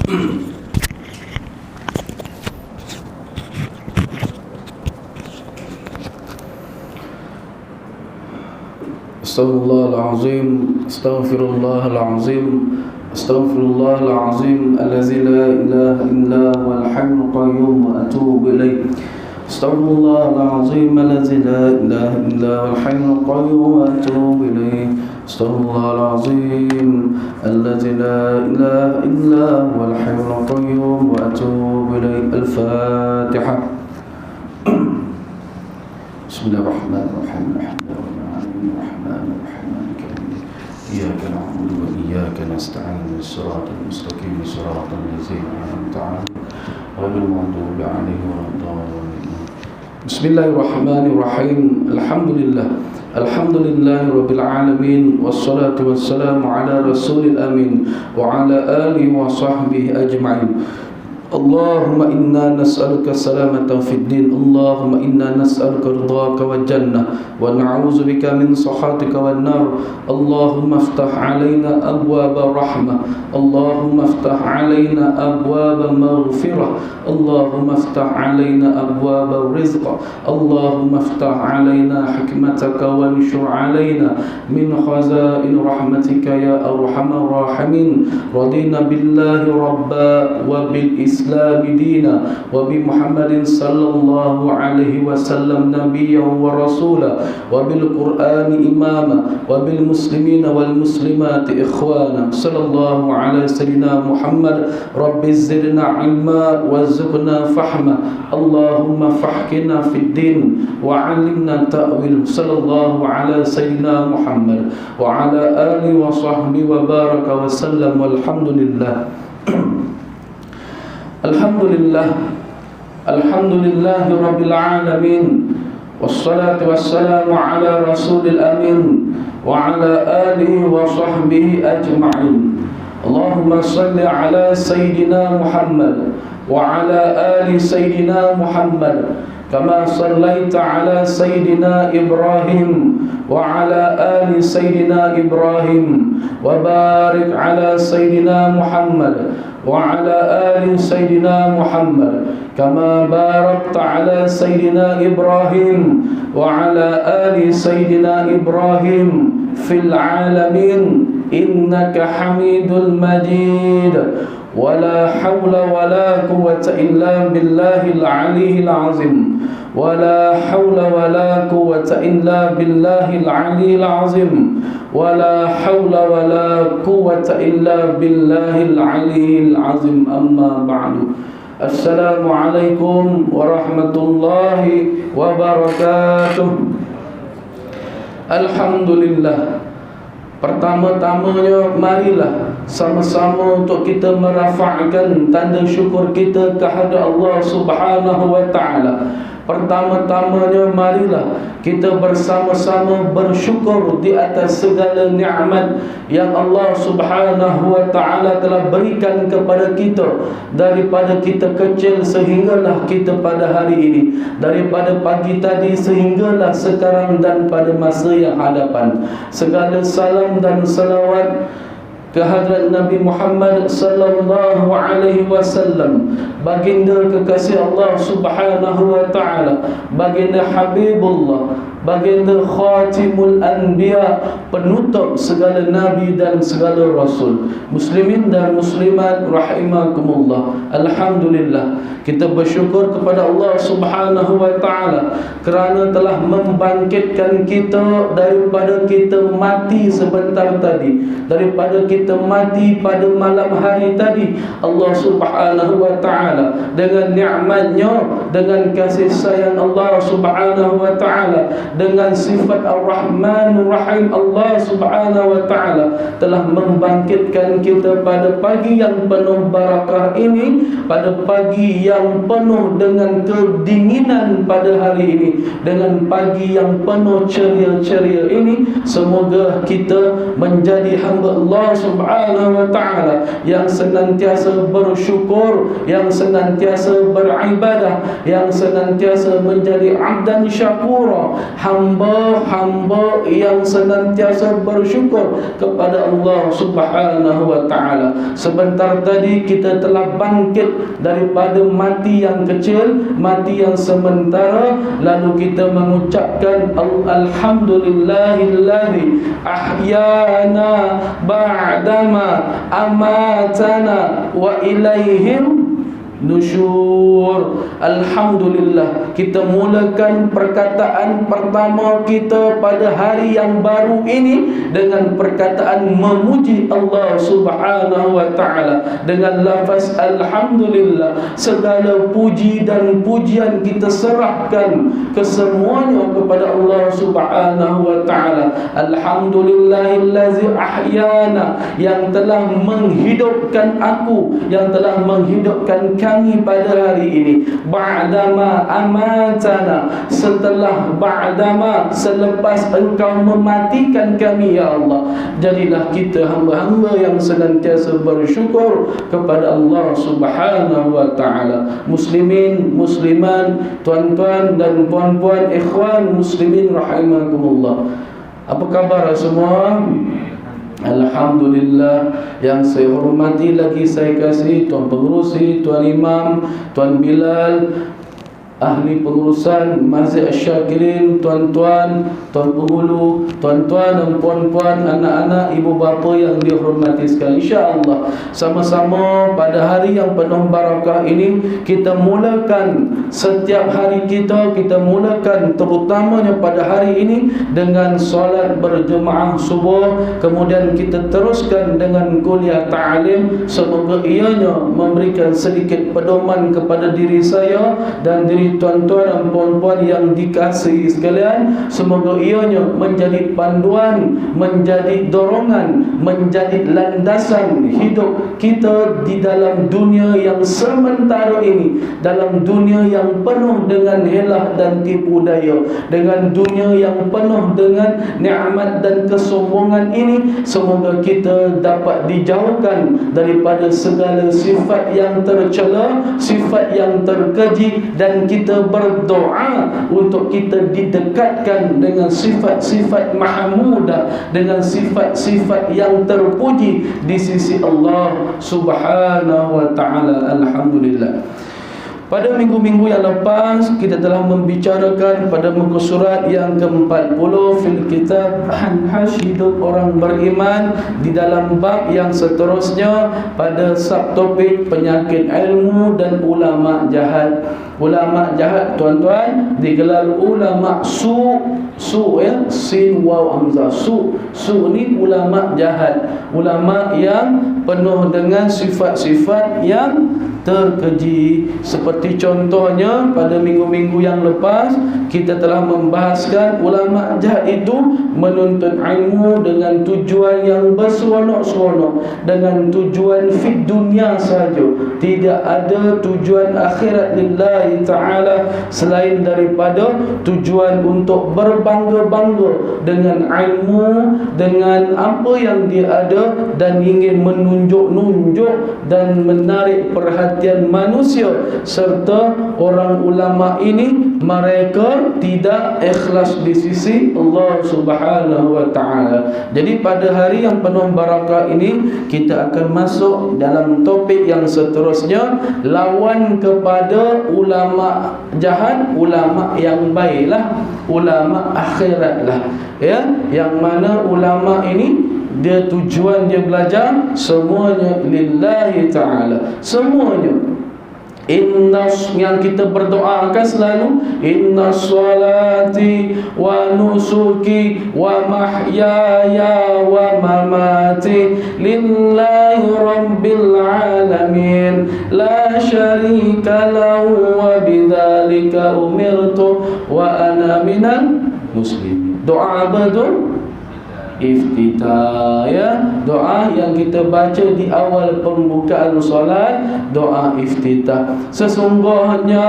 Astaghfirullahalazim. Astaghfirullahalazim allazi la ilaha illa huwal hayyul qayyum wa atubu ilaih. Astaghfirullahalazim allazi la ilaha illa huwal hayyul qayyum wa atubu ilaih. Astaghfirullahalazim allazi la ilaha illa huwal hayyul qayyum wa atubu ilaih. Al-Fatihah. Bismillahirrahmanirrahim. إياك نعبد وإياك نستعين الصراط المستقيم صراط الذين أنعمت عليهم غير المغضوب عليهم ولا الضالين. بسم الله الرحمن الرحيم. الحمد لله رب العالمين والصلاة والسلام على رسول الأمين وعلى آله وصحبه أجمعين. اللهم إنا نسألك السلامة في الدين. اللهم إنا نسألك رضاك والجنة ونعوذ بك من سخطك والنار. اللهم افتح علينا أبواب رحمة. اللهم افتح علينا أبواب مغفرة. اللهم افتح علينا أبواب الرزق. اللهم افتح علينا حكمتك وانشر علينا من خزائن رحمتك يا أرحم الراحمين. رضينا بالله ربا وبالإسلام دينا وبمحمد صلى الله عليه وسلم نبيا ورسولا وبالقرآن إماما وبالمسلمين والمسلمات إخوانا. صلى الله على سيدنا محمد. رب زدنا علما وارزقنا فهما. اللهم فحكنا في الدين وعلمنا التأويل. صلى الله على سيدنا محمد وعلى آله وصحبه وبارك وسلم والحمد لله. Alhamdulillah Rabbil Alamin. Wassalatu wassalamu ala rasulil amin wa ala alihi wa sahbihi ajma'in. Allahumma salli ala Sayyidina Muhammad wa ala ali Sayyidina Muhammad kama sallaita ala Sayyidina Ibrahim wa ala ali Sayyidina Ibrahim wa barik ala Sayyidina Muhammad wa ala ali Sayyidina Muhammad kama barakta ala Sayyidina Ibrahim wa ala ali Sayyidina Ibrahim fil alamin innaka Hamidul Majid. Wala hawla wala quwwata illa billahil aliyyil azim. Wala hawla wala quwwata illa billahil aliyyil azim. Wala hawla wala quwwata illa billahil aliyyil azim. Amma ba'du. Assalamualaikum warahmatullahi wabarakatuh. Alhamdulillah. Pertama-tamanya marilah sama-sama untuk kita merafa'kan tanda syukur kita kehadrat Allah Subhanahu wa taala. Pertama-tamanya marilah kita bersama-sama bersyukur di atas segala nikmat yang Allah Subhanahu wa taala telah berikan kepada kita, daripada kita kecil sehinggalah kita pada hari ini, daripada pagi tadi sehinggalah sekarang dan pada masa yang hadapan. Segala salam dan salawat kehadrat Nabi Muhammad sallallahu alaihi wasallam, baginda kekasih Allah Subhanahu wa taala, baginda Habibullah, baginda Khatimul Anbiya, penutup segala nabi dan segala rasul. Muslimin dan muslimat rahimakumullah. Alhamdulillah, kita bersyukur kepada Allah Subhanahu wa taala kerana telah membangkitkan kita daripada kita mati sebentar tadi, daripada kita mati pada malam hari tadi. Allah Subhanahu wa taala dengan nikmatnya, dengan kasih sayang Allah Subhanahu wa taala, dengan sifat Ar-Rahmanur Rahim, Allah Subhanahu wa taala telah membangkitkan kita pada pagi yang penuh barakah ini, pada pagi yang penuh dengan kedinginan pada hari ini, dengan pagi yang penuh ceria-ceria ini. Semoga kita menjadi hamba Allah Subhanahu wa ta'ala, yang senantiasa bersyukur, yang senantiasa beribadah, yang senantiasa menjadi abdan syakura, hamba-hamba yang senantiasa bersyukur kepada Allah Subhanahu wa ta'ala. Sebentar tadi kita telah bangkit daripada mati yang kecil, mati yang sementara, lalu kita mengucapkan alhamdulillahillazi ahyana ba'dama amatana wa ilaihim nusyur. Alhamdulillah, kita mulakan perkataan pertama kita pada hari yang baru ini dengan perkataan memuji Allah Subhanahu wa ta'ala dengan lafaz alhamdulillah. Segala puji dan pujian kita serahkan kesemuanya kepada Allah Subhanahu wa ta'ala. Alhamdulillahillazi ahyana, yang telah menghidupkan aku, yang telah menghidupkan kami pada hari ini. Ba'dama amatana, setelah ba'dama, selepas engkau mematikan kami ya Allah. Jadilah kita hamba-hamba yang senantiasa bersyukur kepada Allah Subhanahu wa ta'ala. Muslimin, musliman, tuan-tuan dan puan-puan, ikhwan muslimin rahimakumullah. Apa khabar semua? Alhamdulillah. Yang saya hormati lagi saya kasih Tuan Pengerusi, Tuan Imam, Tuan Bilal, ahli pengurusan Masjid Asy-Syakirin, tuan-tuan, tuan penghulu, tuan-tuan dan puan-puan, anak-anak, ibu bapa yang dihormati sekalian. Insya-Allah sama-sama pada hari yang penuh barakah ini kita mulakan setiap hari kita mulakan terutamanya pada hari ini dengan solat berjemaah subuh, kemudian kita teruskan dengan kuliah ta'lim. Semoga ianya memberikan sedikit pedoman kepada diri saya dan diri tuan-tuan dan puan-puan yang dikasihi sekalian. Semoga ianya menjadi panduan, menjadi dorongan, menjadi landasan hidup kita di dalam dunia yang sementara ini, dalam dunia yang penuh dengan helah dan tipu daya, dengan dunia yang penuh dengan nikmat dan kesombongan ini. Semoga kita dapat dijauhkan daripada segala sifat yang tercela, sifat yang terkeji, dan kita berdoa untuk kita didekatkan dengan sifat-sifat mahmudah, dengan sifat-sifat yang terpuji di sisi Allah Subhanahu wa ta'ala. Alhamdulillah. Pada minggu-minggu yang lepas kita telah membicarakan pada muka surat yang ke-40 fil kitab hidup orang beriman. Di dalam bab yang seterusnya pada subtopik penyakit ilmu dan ulama jahat. Ulama jahat tuan-tuan digelar ulama su ya, sin waw hamzah. Su ni ulama jahat, ulama yang penuh dengan sifat-sifat yang terkeji. Seperti contohnya pada minggu-minggu yang lepas kita telah membahaskan ulama jahat itu menuntut ilmu dengan tujuan yang berseronok-seronok, dengan tujuan fid dunia saja, tidak ada tujuan akhirat lillahi ta'ala selain daripada tujuan untuk berbangga-bangga dengan ilmu, dengan apa yang dia ada, dan ingin menunjuk-nunjuk dan menarik perhatian manusia. Serta orang ulama ini mereka tidak ikhlas di sisi Allah Subhanahu wa ta'ala. Jadi pada hari yang penuh barakah ini kita akan masuk dalam topik yang seterusnya, lawan kepada ulama jahat, ulama yang baiklah, ulama akhiratlah, ya, yang mana ulama ini dia tujuan dia belajar semuanya lillahi ta'ala, semuanya. Yang kita berdoakan selalu, inna salati wa nusuki wa mahyaya wa mamati lillahi rabbil alamin la syarika lahu wa bidzalika umirtu wa ana minal muslimin. Doa apa tu? iftitah, ya. Doa yang kita baca di awal pembukaan solat, doa iftitah. Sesungguhnya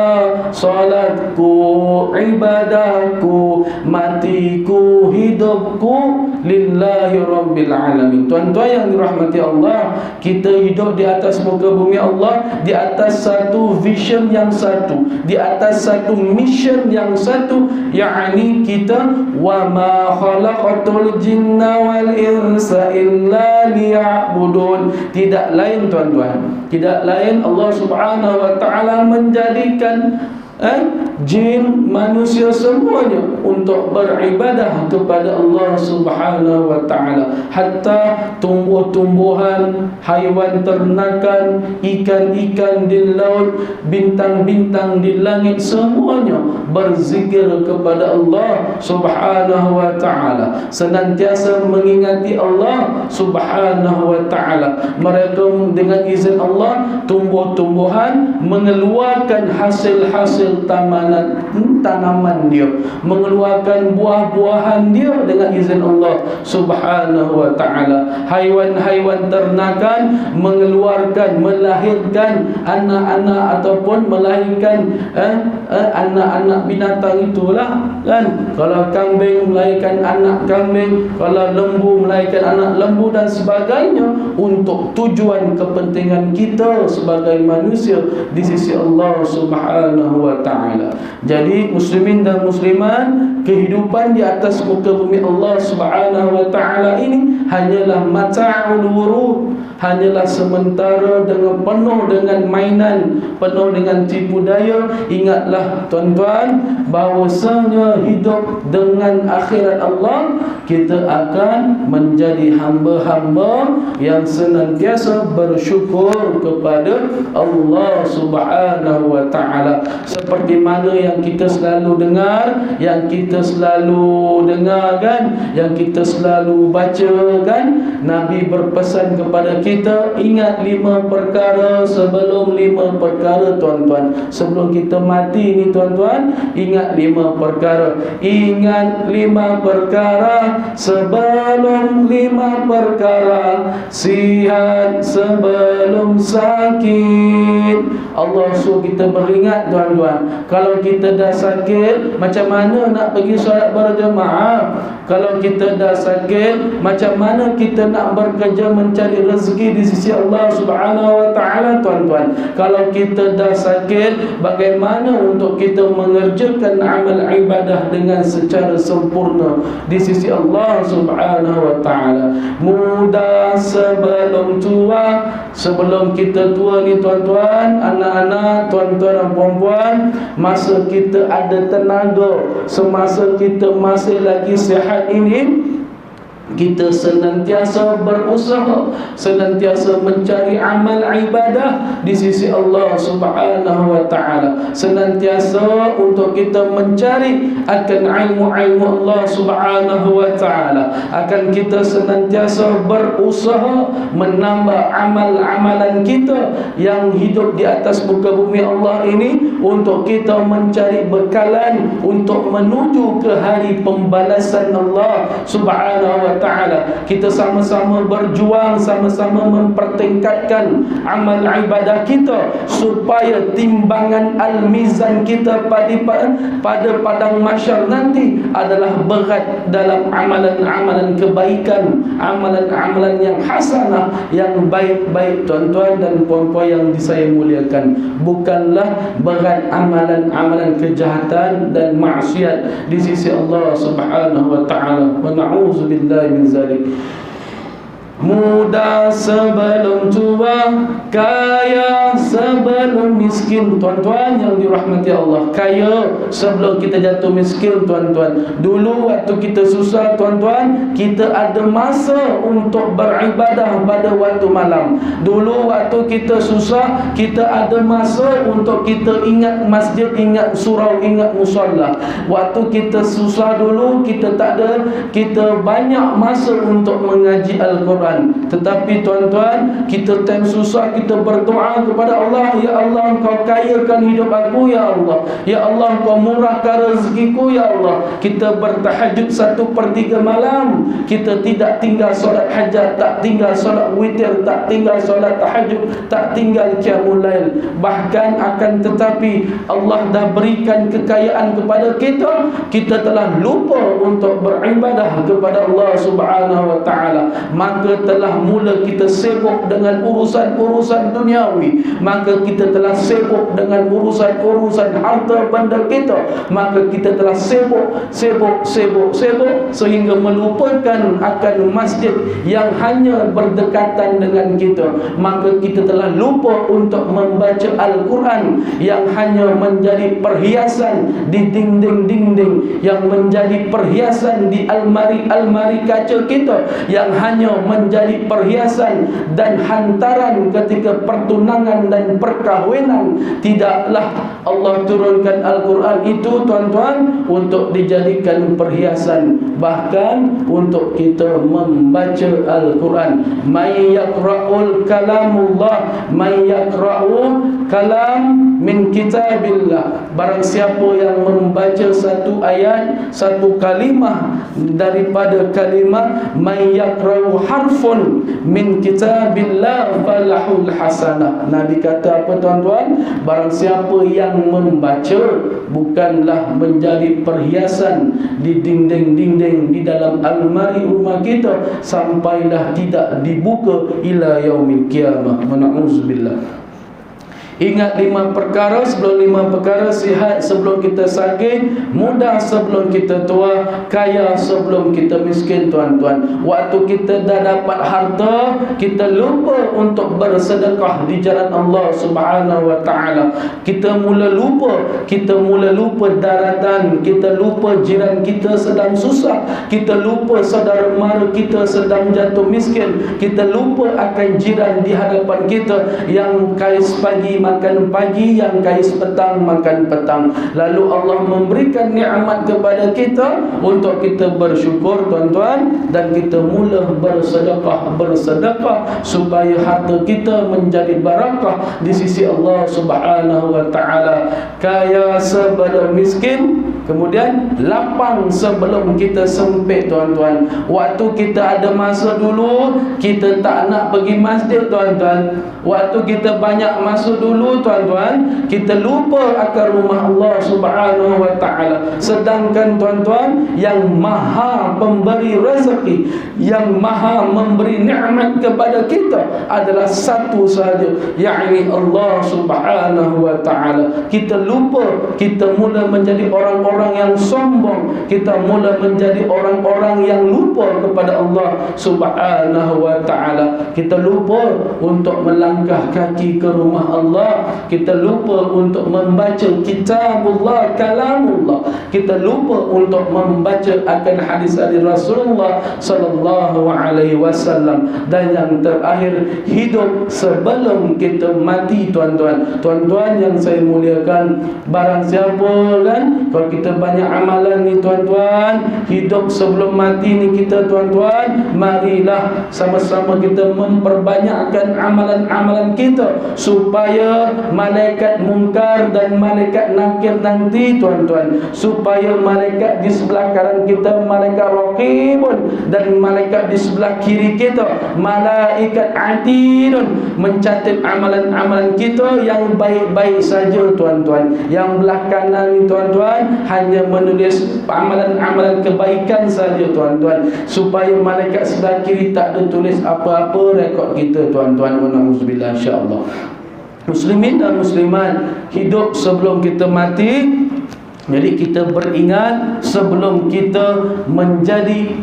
solatku, ibadahku, matiku, hidupku lillahi rabbil alamin. Tuan-tuan yang dirahmati Allah, kita hidup di atas muka bumi Allah di atas satu vision yang satu, di atas satu mission yang satu, yakni kita wa ma khalaqatul jinna wal insa illa liya'budun. Tidak lain tuan-tuan, tidak lain Allah Subhanahu wa taala menjadikan jin, manusia semuanya untuk beribadah kepada Allah Subhanahu wa taala. Hatta tumbuh-tumbuhan, haiwan ternakan, ikan-ikan di laut, bintang-bintang di langit, semuanya berzikir kepada Allah Subhanahu wa taala, senantiasa mengingati Allah Subhanahu wa taala. Mereka dengan izin Allah, tumbuh-tumbuhan mengeluarkan hasil-hasil tanaman dia, mengeluarkan buah-buahan dia dengan izin Allah Subhanahu wa taala. Haiwan-haiwan ternakan mengeluarkan, melahirkan anak-anak ataupun melahirkan anak-anak binatang itulah kan. Kalau kambing melahirkan anak kambing, kalau lembu melahirkan anak lembu dan sebagainya, untuk tujuan kepentingan kita sebagai manusia di sisi Allah Subhanahu wa taala. Jadi muslimin dan muslimat, kehidupan di atas muka bumi Allah Subhanahu wa taala ini hanyalah mata'ul wurud, hanyalah sementara, dengan penuh dengan mainan, penuh dengan tipu daya. Ingatlah tuan-tuan, bahawasanya hidup dengan akhirat Allah, kita akan menjadi hamba-hamba yang senantiasa bersyukur kepada Allah Subhanahu wa taala. Seperti mana yang kita selalu dengar, yang kita selalu dengar kan, yang kita selalu baca kan, Nabi berpesan kepada kita, ingat 5 perkara sebelum 5 perkara tuan-tuan. Sebelum kita mati ni tuan-tuan, ingat 5 perkara. Ingat 5 perkara sebelum 5 perkara. Sihat sebelum sakit. Allah suruh kita beringat tuan-tuan. Kalau kita dah sakit, macam mana nak pergi solat berjemaah? Kalau kita dah sakit, macam mana kita nak bekerja mencari rezeki di sisi Allah Subhanahu wa taala tuan-tuan? Kalau kita dah sakit, bagaimana untuk kita mengerjakan amal ibadah dengan secara sempurna di sisi Allah Subhanahu wa taala? Muda sebelum tua. Sebelum kita tua ni tuan-tuan, anak-anak, tuan-tuan dan puan-puan, masa kita ada tenaga, semasa kita masih lagi sihat ini, kita senantiasa berusaha, senantiasa mencari amal ibadah di sisi Allah Subhanahu wa taala. Senantiasa untuk kita mencari akan ilmu-ilmu Allah Subhanahu wa taala. Akan kita senantiasa berusaha menambah amal-amalan kita yang hidup di atas muka bumi Allah ini, untuk kita mencari bekalan untuk menuju ke hari pembalasan Allah Subhanahu wa taala. Kita sama-sama berjuang, sama-sama mempertingkatkan amal ibadah kita, supaya timbangan al-mizan kita pada padang mahsyar nanti adalah berat dalam amalan-amalan kebaikan, amalan-amalan yang hasanah, yang baik-baik tuan-tuan dan puan-puan yang saya muliakan. Bukanlah berat amalan-amalan kejahatan dan maksiat di sisi Allah Subhanahu wa taala. Wa na'udzubillahi min zalik. Muda sebelum tua, kaya sebelum miskin. Tuan-tuan yang dirahmati Allah, kaya sebelum kita jatuh miskin tuan-tuan. Dulu waktu kita susah tuan-tuan, kita ada masa untuk beribadah pada waktu malam. Dulu waktu kita susah, kita ada masa untuk kita ingat masjid, ingat surau, ingat musalla. Waktu kita susah dulu, kita tak ada, kita banyak masa untuk mengaji Al-Quran. Tuhan. Tetapi tuan-tuan, kita time susah kita berdoa kepada Allah, ya Allah Engkau kayakan hidup aku ya Allah, ya Allah Engkau murahkan rezekiku ya Allah. Kita bertahajud 1/3 malam, kita tidak tinggal solat hajat, tak tinggal solat witir, tak tinggal solat tahajud, tak tinggal qiyamul lail. Bahkan akan tetapi Allah dah berikan kekayaan kepada kita, kita telah lupa untuk beribadah kepada Allah Subhanahu wa taala. Maka telah mula kita sibuk dengan urusan-urusan duniawi, maka kita telah sibuk dengan urusan-urusan harta benda kita, maka kita telah sibuk sehingga melupakan akan masjid yang hanya berdekatan dengan kita. Maka kita telah lupa untuk membaca Al-Quran yang hanya menjadi perhiasan di dinding-dinding, yang menjadi perhiasan di almari-almari kaca kita, yang hanya menjadi perhiasan dan hantaran ketika pertunangan dan perkahwinan. Tidaklah Allah turunkan Al-Quran itu tuan-tuan untuk dijadikan perhiasan, bahkan untuk kita membaca Al-Quran. May yaqra'ul kalamullah, may yaqra'u kalam min kitabillah. Barang siapa yang membaca satu ayat, satu kalimah daripada kalimah may yaqra'u harfun min kitabillah falahul hasanah. Nabi kata apa tuan-tuan? Barang siapa yang membaca, bukanlah menjadi perhiasan di dinding-dinding di dalam almari rumah kita sampailah tidak dibuka ila yaumil qiyamah. Na'udzubillah. Ingat 5 perkara, sebelum 5 perkara: sihat sebelum kita sakit, muda sebelum kita tua, kaya sebelum kita miskin tuan-tuan. Waktu kita dah dapat harta, kita lupa untuk bersedekah di jalan Allah Subhanahu wa taala. Kita mula lupa daratan, kita lupa jiran kita sedang susah, kita lupa saudara mara kita sedang jatuh miskin, kita lupa akan jiran di hadapan kita yang kais pagi makan pagi, yang kais petang makan petang. Lalu Allah memberikan nikmat kepada kita untuk kita bersyukur tuan-tuan, dan kita mula bersedekah supaya harta kita menjadi barakah di sisi Allah Subhanahu wa taala. Kaya sebelum miskin, kemudian lapang sebelum kita sempit tuan-tuan. Waktu kita ada masa dulu, kita tak nak pergi masjid tuan-tuan. Waktu kita banyak masa dulu tuan-tuan, kita lupa akan rumah Allah Subhanahu wa taala. Sedangkan tuan-tuan, yang maha pemberi rezeki, yang maha memberi nikmat kepada kita adalah satu sahaja, yakni Allah Subhanahu wa taala. Kita lupa, kita mula menjadi orang-orang yang sombong, kita mula menjadi orang-orang yang lupa kepada Allah Subhanahu wa taala. Kita lupa untuk melangkah kaki ke rumah Allah, kita lupa untuk membaca kitabullah, kalamullah, kita lupa untuk membaca akan hadis-hadis Rasulullah sallallahu alaihi wasallam. Dan yang terakhir, hidup sebelum kita mati tuan-tuan. Tuan-tuan yang saya muliakan, barang siapa kan, kalau kita banyak amalan ni tuan-tuan, hidup sebelum mati ni kita tuan-tuan, marilah sama-sama kita memperbanyakkan amalan-amalan kita supaya malaikat mungkar dan malaikat nakir nanti tuan-tuan, supaya malaikat di sebelah kanan kita malaikat raqibun, dan malaikat di sebelah kiri kita malaikat atidun, mencatat amalan-amalan kita yang baik-baik saja tuan-tuan. Yang belah kanan ni tuan-tuan hanya menulis amalan-amalan kebaikan saja tuan-tuan, supaya malaikat sebelah kiri tak ada tulis apa-apa rekod kita tuan-tuan. Alhamdulillah, insya-Allah. Muslimin dan muslimat, hidup sebelum kita mati. Jadi kita beringat sebelum kita menjadi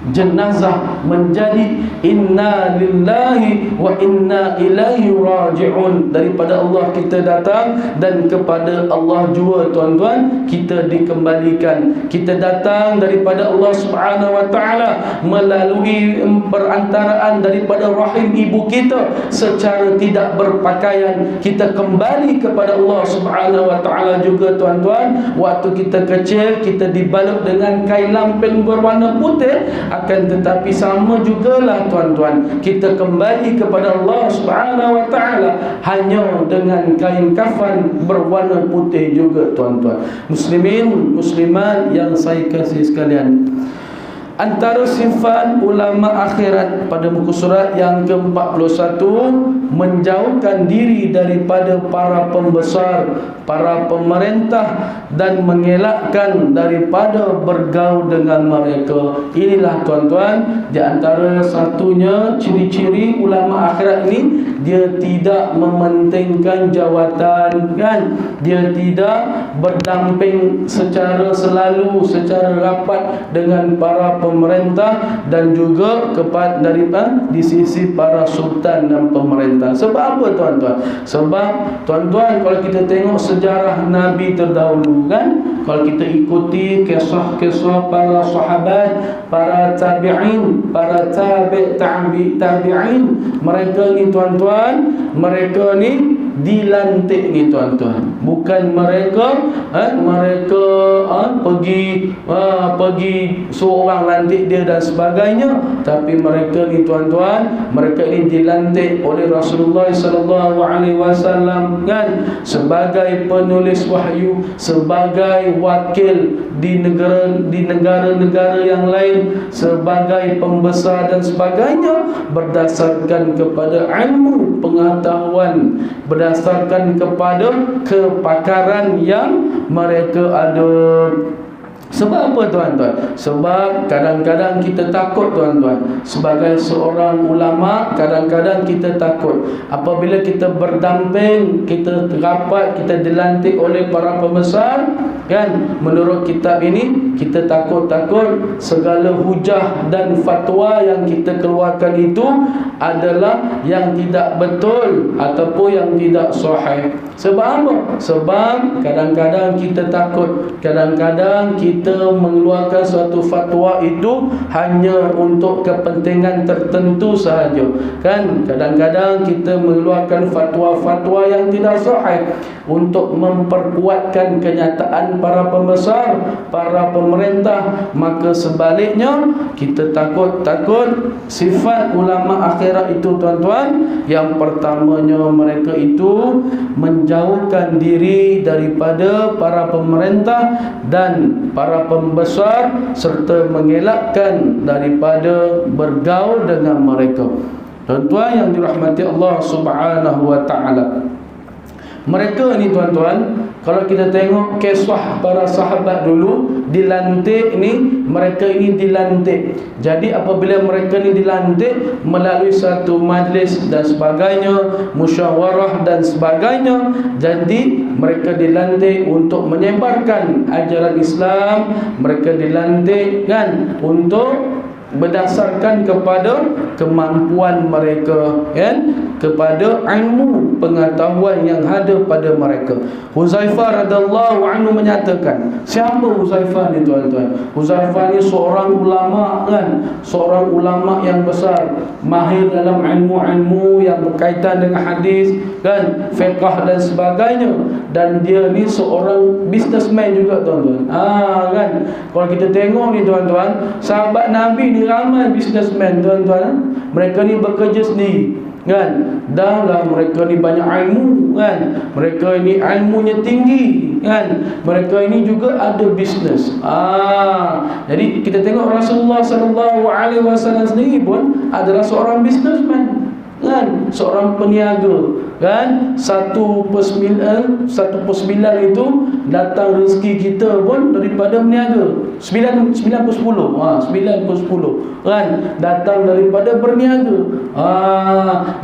jenazah, menjadi inna lillahi wa inna ilaihi raji'un. Daripada Allah kita datang dan kepada Allah jua tuan-tuan kita dikembalikan. Kita datang daripada Allah Subhanahu wa taala melalui perantaraan daripada rahim ibu kita secara tidak berpakaian. Kita kembali kepada Allah Subhanahu wa taala juga tuan-tuan. Waktu kita kecil, kita dibalut dengan kain lampin berwarna putih. akan tetapi sama jugalah tuan-tuan, kita kembali kepada Allah Subhanahu wa taala hanya dengan kain kafan berwarna putih juga tuan-tuan. Muslimin muslimat yang saya kasih sekalian, antara sifat ulama akhirat pada muka surat yang ke-41, menjauhkan diri daripada para pembesar, para pemerintah, dan mengelakkan daripada bergaul dengan mereka. Inilah tuan-tuan, di antara satunya ciri-ciri ulama akhirat ini, dia tidak mementingkan jawatan, kan? Dia tidak berdamping secara selalu, secara rapat dengan para pemerintah dan juga kepada di sisi para sultan dan pemerintah. Sebab apa tuan-tuan? Sebab tuan-tuan, kalau kita tengok sejarah Nabi terdahulu, kan, kalau kita ikuti kisah-kisah para sahabat, para tabi'in, para tabi'in, mereka ni tuan-tuan, mereka ni dilantik ni tuan-tuan. Bukan mereka pergi seorang lantik dia dan sebagainya, tapi mereka ni tuan-tuan, mereka ni dilantik oleh Rasulullah sallallahu alaihi wasallam, kan, sebagai penulis wahyu, sebagai wakil di negara-negara yang lain, sebagai pembesar dan sebagainya, berdasarkan kepada ilmu pengetahuan, berdasarkan kepada kepakaran yang mereka ada. Sebab apa tuan-tuan? Sebab kadang-kadang kita takut tuan-tuan, sebagai seorang ulama, kadang-kadang kita takut apabila kita berdamping, kita rapat, kita dilantik oleh para pembesar, kan, menurut kitab ini kita takut-takut segala hujah dan fatwa yang kita keluarkan itu adalah yang tidak betul ataupun yang tidak sahih. Sebab apa? Sebab kadang-kadang kita takut, kadang-kadang kita mengeluarkan suatu fatwa itu hanya untuk kepentingan tertentu sahaja, kan. Kadang-kadang kita mengeluarkan fatwa-fatwa yang tidak sahih untuk memperkuatkan kenyataan para pembesar, para pemerintah. Maka sebaliknya, kita takut sifat ulama akhirat itu tuan-tuan, yang pertamanya mereka itu menjauhkan diri daripada para pemerintah dan para pembesar, serta mengelakkan daripada bergaul dengan mereka. Tuan-tuan yang dirahmati Allah Subhanahu wa taala, mereka ni tuan-tuan, kalau kita tengok kisah para sahabat dulu dilantik ni, mereka ini dilantik. Jadi apabila mereka ni dilantik melalui satu majlis dan sebagainya, musyawarah dan sebagainya, jadi mereka dilantik untuk menyebarkan ajaran Islam. Mereka dilantik, kan, untuk berdasarkan kepada kemampuan mereka, kan, kepada ilmu pengetahuan yang ada pada mereka. Huzaifah radhiyallahu anhu menyatakan, siapa Huzaifah ni tuan-tuan? Huzaifah ni seorang ulama, kan, seorang ulama yang besar, mahir dalam ilmu-ilmu yang berkaitan dengan hadis, kan, fiqh dan sebagainya. Dan dia ni seorang businessman juga tuan-tuan. Kan, kalau kita tengok ni tuan-tuan, sahabat Nabi ni ramai businessman tuan-tuan. Mereka ni bekerja sendiri, kan. Dah lah mereka ni banyak ilmu, kan. Mereka ni ilmunya tinggi, kan. Mereka ini juga ada bisnes. Jadi kita tengok Rasulullah sallallahu alaihi wasallam sendiri pun adalah seorang businessman, kan, seorang peniaga, kan. 1/9 itu datang rezeki kita pun daripada berniaga. 9/10, kan, datang daripada berniaga.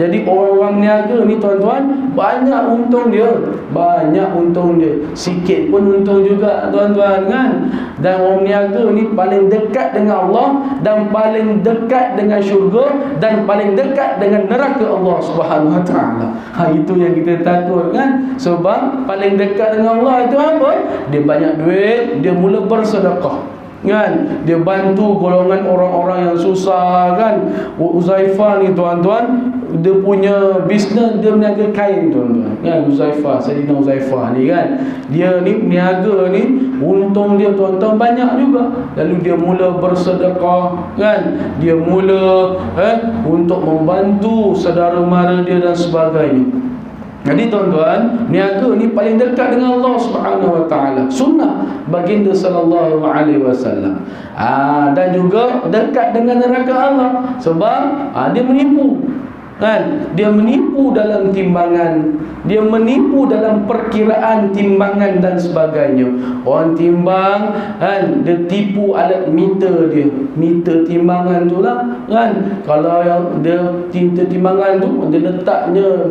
Jadi orang-orang berniaga ni tuan-tuan, banyak untung dia, sikit pun untung juga tuan-tuan, kan. Dan orang berniaga ni paling dekat dengan Allah, dan paling dekat dengan syurga, dan paling dekat dengan neraka Allah Subhanahu wa taala. Itu yang kita takut, kan. Sebab paling dekat dengan Allah itu apa? Dia banyak duit, dia mula bersedekah, kan, dia bantu golongan orang-orang yang susah kan. Uzaifah ni tuan-tuan, dia punya bisnes, dia meniaga kain tuan-tuan kan. Uzaifah, Sayyidina Uzaifah ni kan, dia ni meniaga ni, untung dia tuan-tuan banyak juga. Lalu dia mula bersedekah kan, dia mula untuk membantu saudara mara dia dan sebagainya. Jadi tuan-tuan, niaga ni paling dekat dengan Allah Subhanahu Wa Taala. Sunnah baginda sallallahu alaihi wasallam. Dan juga dekat dengan neraka Allah, sebab dia menipu. Kan? Dia menipu dalam timbangan, dia menipu dalam perkiraan timbangan dan sebagainya. Orang timbang kan, dia tipu alat meter dia, meter timbangan tu lah kan. Kalau yang dia timbangan tu, dia letaknya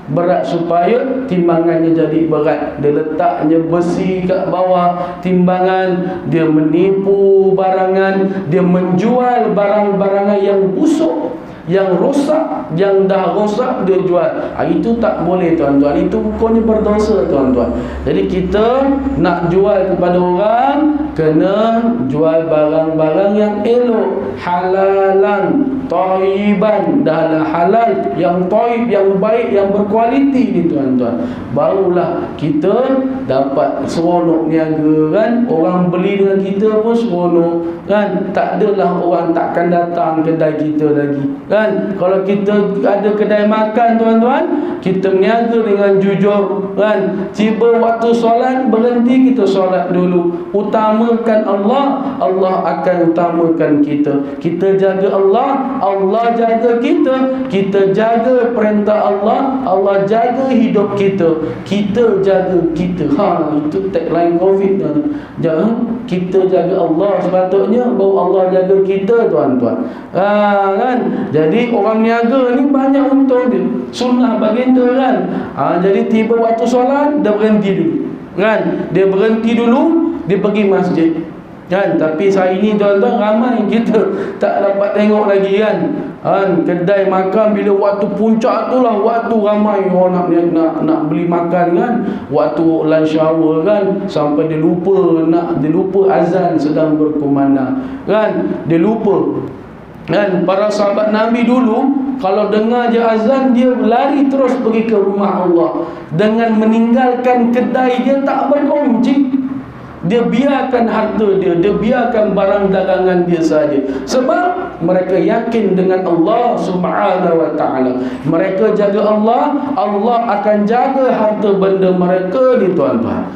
berat supaya timbangannya jadi berat. Dia letaknya besi kat bawah timbangan, dia menipu barangan, dia menjual barang-barangan yang busuk, yang rosak, yang dah rosak dia jual. Itu tak boleh tuan-tuan, itu hukumnya berdosa tuan-tuan. Jadi kita nak jual kepada orang, kena jual barang-barang yang elok, halalan, thayyiban, dah halal, yang thayyib, yang baik, yang berkualiti ni tuan-tuan. Barulah kita dapat seronok niaga kan. Orang beli dengan kita pun seronok kan. Tak adalah orang takkan datang kedai kita lagi kan. Kalau kita ada kedai makan tuan-tuan, kita berniaga dengan jujur kan. Tiba waktu solat, berhenti, kita solat dulu, utamakan Allah, Allah akan utamakan kita. Kita jaga Allah, Allah jaga kita. Kita jaga perintah Allah, Allah jaga hidup kita. Kita jaga kita. Itu tagline Covid kan. Kita jaga Allah, sepatutnya baru Allah jaga kita tuan-tuan. Kan. Jadi orang niaga ni banyak untung dia. Sunnah baginda kan. Jadi tiba waktu solat, dia berhenti dulu kan. Dia berhenti dulu, dia pergi masjid kan. Tapi hari ni tuan-tuan, ramai kita tak dapat tengok lagi kan. Kedai makan bila waktu puncak tu lah, waktu ramai orang nak beli makan kan. Waktu lunch hour kan, sampai dia lupa azan sedang berkumandang kan. Dia lupa kan. Para sahabat Nabi dulu, kalau dengar je azan, dia lari terus pergi ke rumah Allah, dengan meninggalkan kedai dia, tak berkunci. Dia biarkan harta dia, dia biarkan barang dagangan dia saja. Sebab mereka yakin dengan Allah Subhanahu Wa Taala. Mereka jaga Allah, Allah akan jaga harta benda mereka ni tuan-tuan.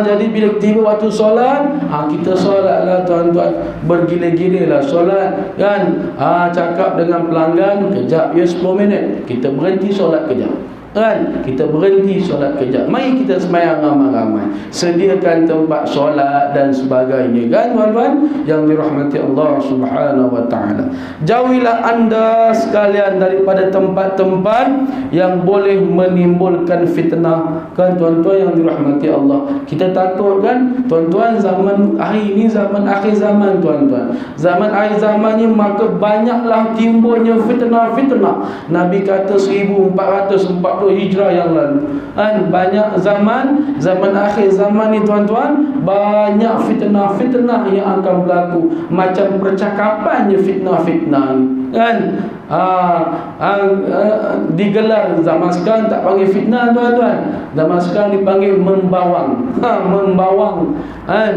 Jadi bila tiba waktu solat, kita solatlah tuan-tuan, bergila-gila lah solat kan. Cakap dengan pelanggan, kejap ya 10 minit, kita berhenti solat kejap kan. Kita berhenti solat kejap, mari kita sembahyang ramai-ramai, sediakan tempat solat dan sebagainya kan tuan-tuan yang dirahmati Allah Subhanahu Wa Taala. Jauhilah anda sekalian daripada tempat-tempat yang boleh menimbulkan fitnah kan tuan-tuan yang dirahmati Allah. Kita takut kan tuan-tuan, zaman hari ini zaman akhir zaman tuan-tuan, zaman akhir zamannya, maka banyaklah timbulnya fitnah-fitnah. Nabi kata 1440 hijrah yang lalu kan. Banyak zaman akhir zaman ni tuan-tuan, banyak fitnah-fitnah yang akan berlaku. Macam percakapannya fitnah-fitnah ni kan. Digelar zaman sekarang tak panggil fitnah tuan-tuan, zaman sekarang dipanggil membawang.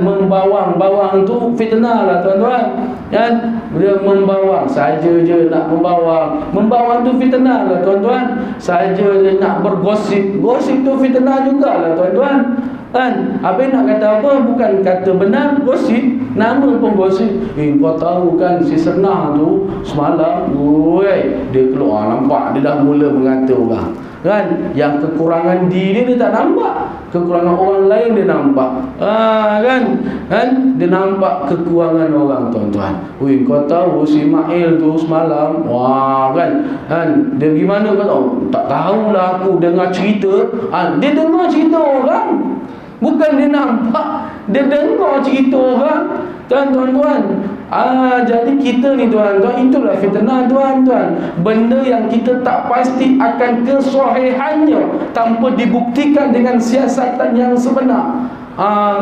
Membawang tu fitnah lah tuan-tuan kan. Dia membawang saja je, nak membawang tu fitnah lah tuan-tuan. Saja je nak bergosip, gosip tu fitnah jugalah tuan-tuan kan. Habis nak kata apa, bukan kata benar, gosip, nama pun gosip. Kau tahu kan si Senah tu semalam, dia keluar, nampak dia dah mula mengata orang kan. Yang kekurangan diri dia tak nampak, kekurangan orang lain dia nampak. Kan dia nampak kekurangan orang tuan-tuan. Kau tahu si Mail tu semalam, kan dia gimana kau tahu? Tak tahulah, aku dengar cerita. Dia dengar cerita orang, bukan dia nampak, dia dengar cerita orang kan tuan-tuan. Jadi kita ni tuan-tuan, itulah fitnah tuan-tuan. Benda yang kita tak pasti akan kesahihannya tanpa dibuktikan dengan siasatan yang sebenar.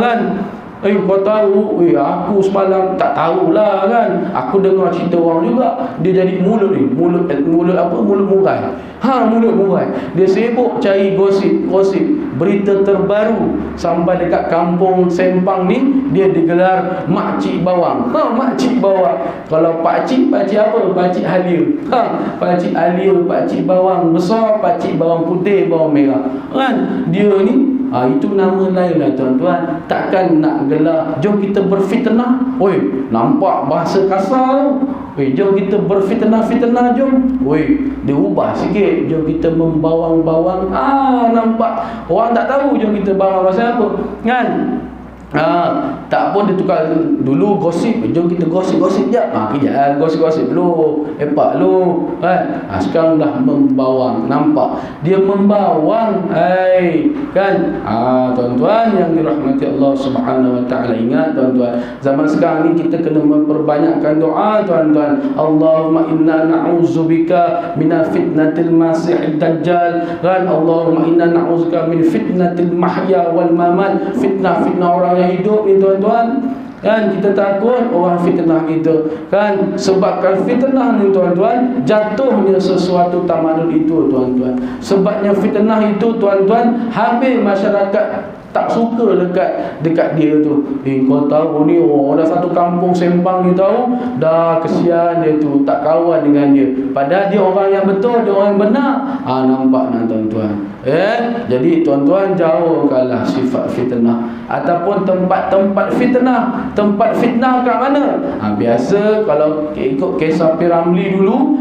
Kan Kau tahu, aku semalam tak tahulah kan. Aku dengar cerita orang juga, dia jadi mulut ni, mulut apa? Mulut murai. Mulut murai. Dia sibuk cari gosip, berita terbaru. Sampai dekat kampung Sempang ni, dia digelar makcik bawang. Makcik bawang. Kalau pakcik apa? Pakcik halia. Pakcik halia, pakcik bawang besar, pakcik bawang putih, bawang merah. Kan? Dia ni itu nama lain lah tuan-tuan. Takkan nak gelar jom kita berfitnah. Nampak bahasa kasar. Jom kita berfitnah jom. Dia ubah sikit. Jom kita membawang-bawang. Nampak orang tak tahu jom kita bawang pasal apa. Kan? Tak pun dia tukar dulu gosip, jom kita gosip-gosip je. Kejap gosip-gosip dulu, epak dulu kan. Sekarang dah membawang. Nampak dia membawang, kan. Tuan-tuan yang dirahmati Allah Subhanahu wa taala, ingat tuan-tuan, zaman sekarang ni kita kena memperbanyakkan doa tuan-tuan. Allahumma inna na'udzubika minal fitnatil masiihid dajjal, kan. Allahumma inna na'udzubika min fitnatil mahya wal mamat, fitnah orang yang hidup ni tuan-tuan. Kan kita takut orang fitnah kita, kan. Sebabkan fitnah ni tuan-tuan, jatuhnya sesuatu tamadun itu tuan-tuan. Sebabnya fitnah itu tuan-tuan, habis masyarakat tak suka dekat dia tu. Kau tahu ni dah satu kampung Sempang ni tahu, dah kesian dia tu, tak kawan dengan dia. Padahal dia orang yang betul, dia orang yang benar. Nampak nak tuan-tuan. Jadi tuan-tuan, jauhkanlah sifat fitnah ataupun tempat-tempat fitnah. Tempat fitnah kat mana? Biasa kalau ikut kisah Piramli dulu,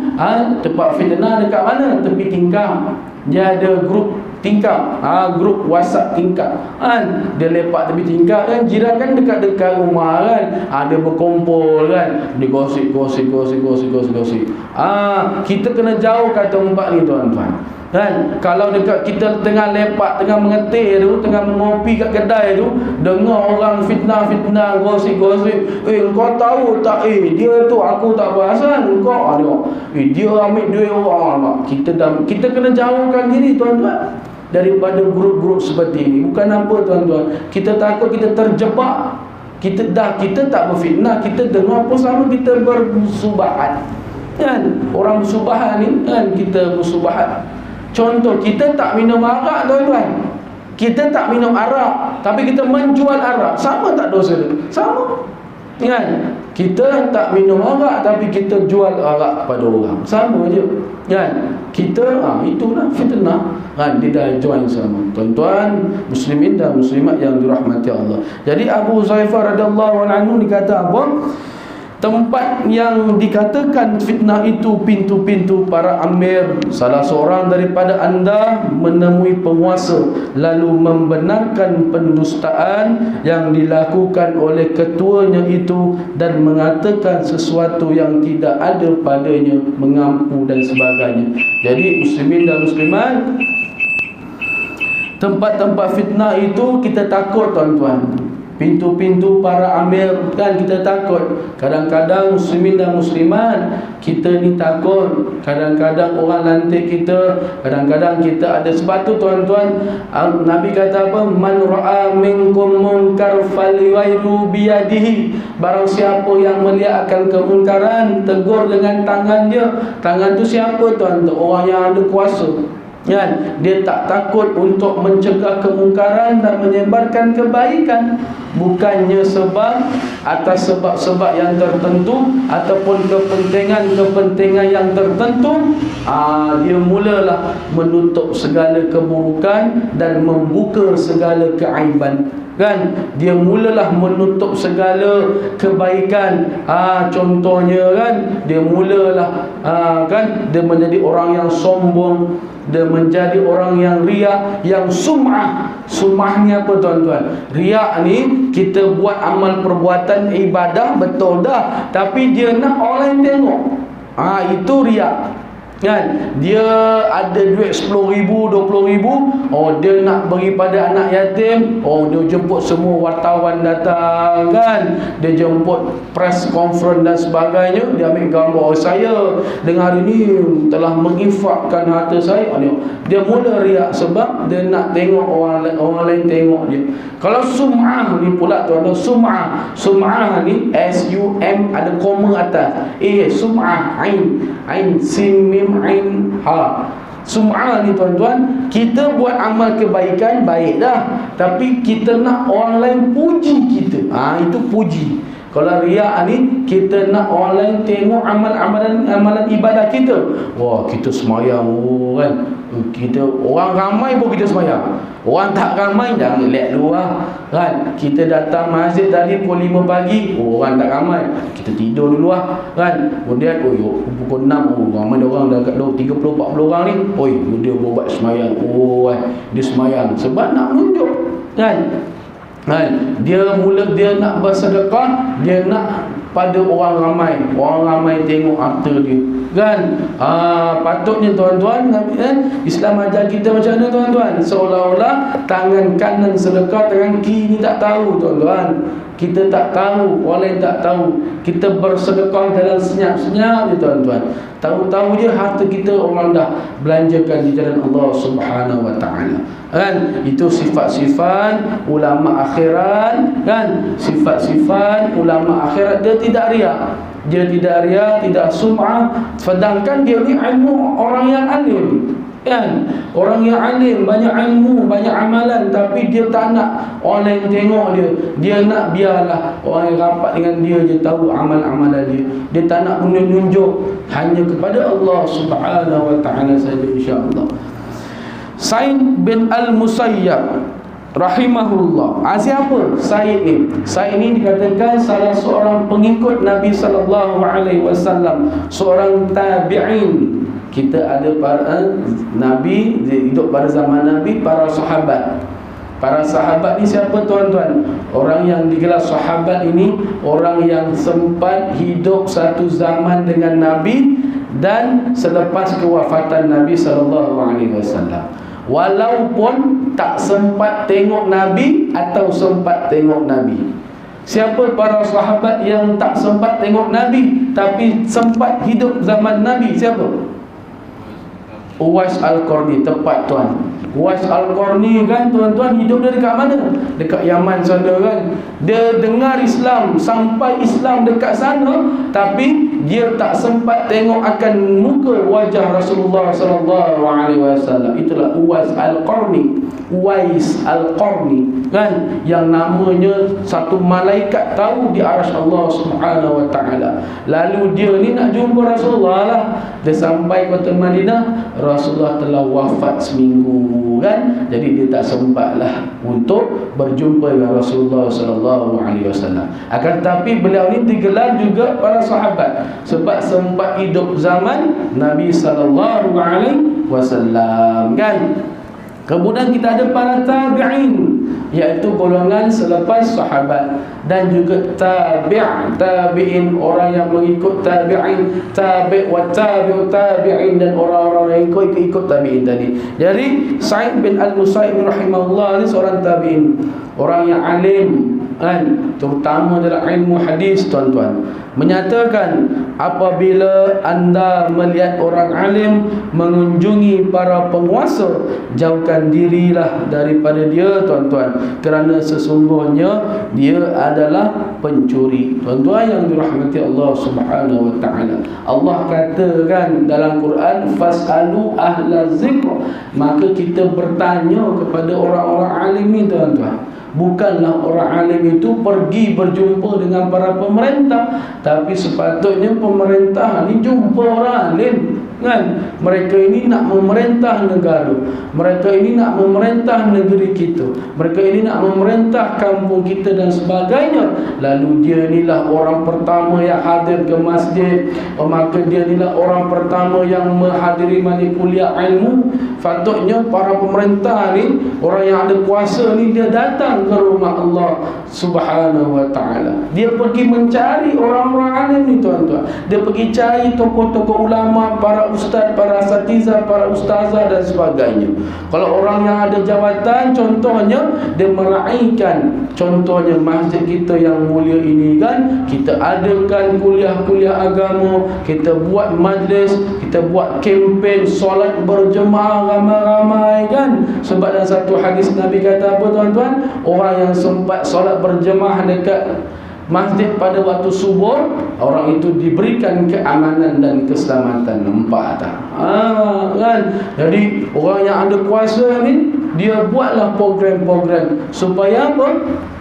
tempat fitnah dekat mana? Tepi tingkap. Dia ada grup tingkap, grup WhatsApp tingkap, kan. Dia lepak tepi tingkap, kan. Jiran kan dekat-dekat rumah, kan. Dia berkumpul, kan. Dia gosip. Kita kena jauhkan tempat ni tuan-tuan, kan. Kalau dekat kita tengah lepak, tengah mengetik tu, tengah mengopi kat kedai tu, dengar orang fitnah, gosip. Kau tahu tak, dia tu aku tak perasan, kau dia ambil duit orang. Kita kena jauhkan diri tuan-tuan daripada grup-grup seperti ini. Bukan apa tuan-tuan, kita takut kita terjebak. Kita tak berfitnah, kita dengar pun sama, kita bersubahat, kan. Orang bersubahat ni, kan, kita bersubahat. Contoh, kita tak minum arak tuan-tuan. Kita tak minum arak, tapi kita menjual arak. Sama tak dosa dia? Sama, kan. Kita tak minum arak, tapi kita jual arak pada orang. Sama je, kan. Kita, itulah fitnah, kan. Dia dah join sama. Tuan-tuan muslimin dan muslimat yang dirahmati Allah. Jadi Abu Huzaifah radhiyallahu anhu dikata apa? Tempat yang dikatakan fitnah itu pintu-pintu para amir. Salah seorang daripada anda menemui penguasa lalu membenarkan pendustaan yang dilakukan oleh ketuanya itu dan mengatakan sesuatu yang tidak ada padanya, mengampu dan sebagainya. Jadi muslimin dan muslimat, tempat-tempat fitnah itu kita takut tuan-tuan. Pintu-pintu para amir, kan, kita takut. Kadang-kadang muslimin dan muslimat, kita ni takut. Kadang-kadang orang lantik kita, kadang-kadang kita ada. Sebab tu tuan-tuan, Nabi kata apa? Man ra'a minkum munkar falyughayyirhu biyadihi. Barang siapa yang melihat akan kemungkaran, tegur dengan tangan dia. Tangan tu siapa tuan-tuan? Orang yang ada kuasa, kan. Dia tak takut untuk mencegah kemungkaran dan menyebarkan kebaikan. Bukannya atas sebab-sebab yang tertentu ataupun kepentingan yang tertentu, dia mulalah menutup segala keburukan dan membuka segala keaiban, kan. Dia mulalah menutup segala kebaikan. Contohnya, kan, dia mulalah kan, dia menjadi orang yang sombong, dia menjadi orang yang riak, yang sum'ah. Sum'ah ni apa tuan-tuan? Riak ni kita buat amal perbuatan ibadah betul dah, tapi dia nak orang tengok. Itu riak. kan, dia ada duit 10,000, 20,000, oh dia nak bagi pada anak yatim, oh dia jemput semua wartawan datang kan, dia jemput press conference dan sebagainya, dia ambil gambar, oh saya dengan hari ni telah menginfakkan harta saya. Dia mula riak sebab dia nak tengok orang lain tengok dia. Kalau sum'ah ni pula tuan-tuan, sum'ah ni S-U-M ada koma atas, sum'ah, ain sin mim ain ha. Sum'ah ni tuan-tuan, kita buat amal kebaikan baik dah, tapi kita nak orang lain puji kita. Itu puji. Kalau riak ni, kita nak orang lain tengok amalan ibadah kita. Wah, kita semayang kan. Kita orang ramai pun kita semayang. Orang tak ramai jangan let luar kan. Kita datang masjid tadi pukul 5 pagi, orang tak ramai, kita tidur dulu kan. Kemudian pukul 6, ramai orang dah kat 30-40 orang ni. Dia buat semayang. Dia semayang sebab nak menunjuk kan. Dia nak bersedekah, dia nak pada orang ramai tengok harta dia kan. Patutnya tuan-tuan, Islam ajar kita macam mana tuan-tuan? Seolah-olah tangan kanan sedekah, tangan kiri ni tak tahu tuan-tuan. Kita tak tahu, orang lain tak tahu. Kita bersedekah dalam senyap-senyap je tuan-tuan. Tahu-tahu je harta kita orang dah belanjakan di jalan Allah Subhanahu wa taala. Kan? Itu sifat-sifat ulama akhirat kan? Sifat-sifat ulama akhirat, dia tidak riak. Dia tidak riak, tidak sum'ah. Sedangkan dia ni ilmu orang yang alim kan, orang yang alim, banyak ilmu, banyak amalan, tapi dia tak nak orang lain tengok dia. Dia nak biarlah orang yang rapat dengan dia je tahu amal-amalan dia. Dia tak nak menunjuk, hanya kepada Allah Subhanahu wa taala saja, insya-Allah. Sa'id bin Al-Musayyab rahimahullah. Siapa Sa'id ni? Sa'id ni dikatakan salah seorang pengikut Nabi sallallahu alaihi wasallam, seorang tabi'in. Kita ada para Nabi hidup pada zaman Nabi, para sahabat. Para sahabat ni siapa tuan-tuan? Orang yang digelar sahabat ini orang yang sempat hidup satu zaman dengan Nabi dan selepas kewafatan Nabi sallallahu alaihi wasallam. Walaupun tak sempat tengok Nabi atau sempat tengok Nabi. Siapa para sahabat yang tak sempat tengok Nabi tapi sempat hidup zaman Nabi? Siapa? Uwais Al-Qarni, tepat tuan. Uwais Al-Qarni kan tuan-tuan, hidup dia dekat mana? Dekat Yaman sana kan. Dia dengar Islam, sampai Islam dekat sana, tapi dia tak sempat tengok akan muka wajah Rasulullah sallallahu alaihi wasallam. Itulah Uwais Al-Qarni. Uwais Al-Qarni kan, yang namanya satu malaikat tahu di arasy Allah Subhanahu wa taala. Lalu dia ni nak jumpa Rasulullah lah. Dia sampai kota Madinah, Rasulullah telah wafat seminggu kan. Jadi dia tak sempatlah untuk berjumpa dengan Rasulullah sallallahu alaihi wasallam. Akan tetapi beliau ni digelar juga para sahabat sebab sempat hidup zaman Nabi sallallahu alaihi wasallam kan. Kemudian kita ada para tabi'in, iaitu golongan selepas sahabat, dan juga tabi'in, orang yang mengikut tabi'in, tabi' wa tabi'u tabi'in, dan orang-orang yang ikut tabi'in tadi. Jadi Sa'id bin Al-Musayyib rahimahullah ni seorang tabi'in, orang yang alim kan, terutama dalam ilmu hadis tuan-tuan. Menyatakan apabila anda melihat orang alim mengunjungi para penguasa, jauhkan dirilah daripada dia tuan-tuan, kerana sesungguhnya dia adalah pencuri. Tuan-tuan yang dirahmati Allah Subhanahu wa taala, Allah katakan dalam Quran, fasalu ahla zikr, maka kita bertanya kepada orang-orang alim ni tuan-tuan. Bukanlah orang alim itu pergi berjumpa dengan para pemerintah, tapi sepatutnya pemerintah ni jumpa orang alim kan. Mereka ini nak memerintah negara, mereka ini nak memerintah negeri kita, mereka ini nak memerintah kampung kita dan sebagainya. Lalu dia inilah orang pertama yang hadir ke masjid, maka dia inilah orang pertama yang menghadiri majlis kuliah ilmu. Patutnya para pemerintah ni, orang yang ada kuasa ni, dia datang ke rumah Allah Subhanahu wa taala. Dia pergi mencari orang-orang alim ni tuan-tuan. Dia pergi cari tokoh-tokoh ulama, para ustaz, para asatiza, para ustazah dan sebagainya. Kalau orang yang ada jawatan, contohnya dia meraihkan, contohnya masjid kita yang mulia ini kan, kita adakan kuliah-kuliah agama, kita buat majlis, kita buat kempen solat berjemaah ramai-ramai kan. Sebab dalam satu hadis Nabi kata apa tuan-tuan? Orang yang sempat solat berjemaah dekat masjid pada waktu subuh, orang itu diberikan keamanan dan keselamatan. Nampak tak? Kan? Jadi orang yang ada kuasa ni, dia buatlah program-program supaya apa?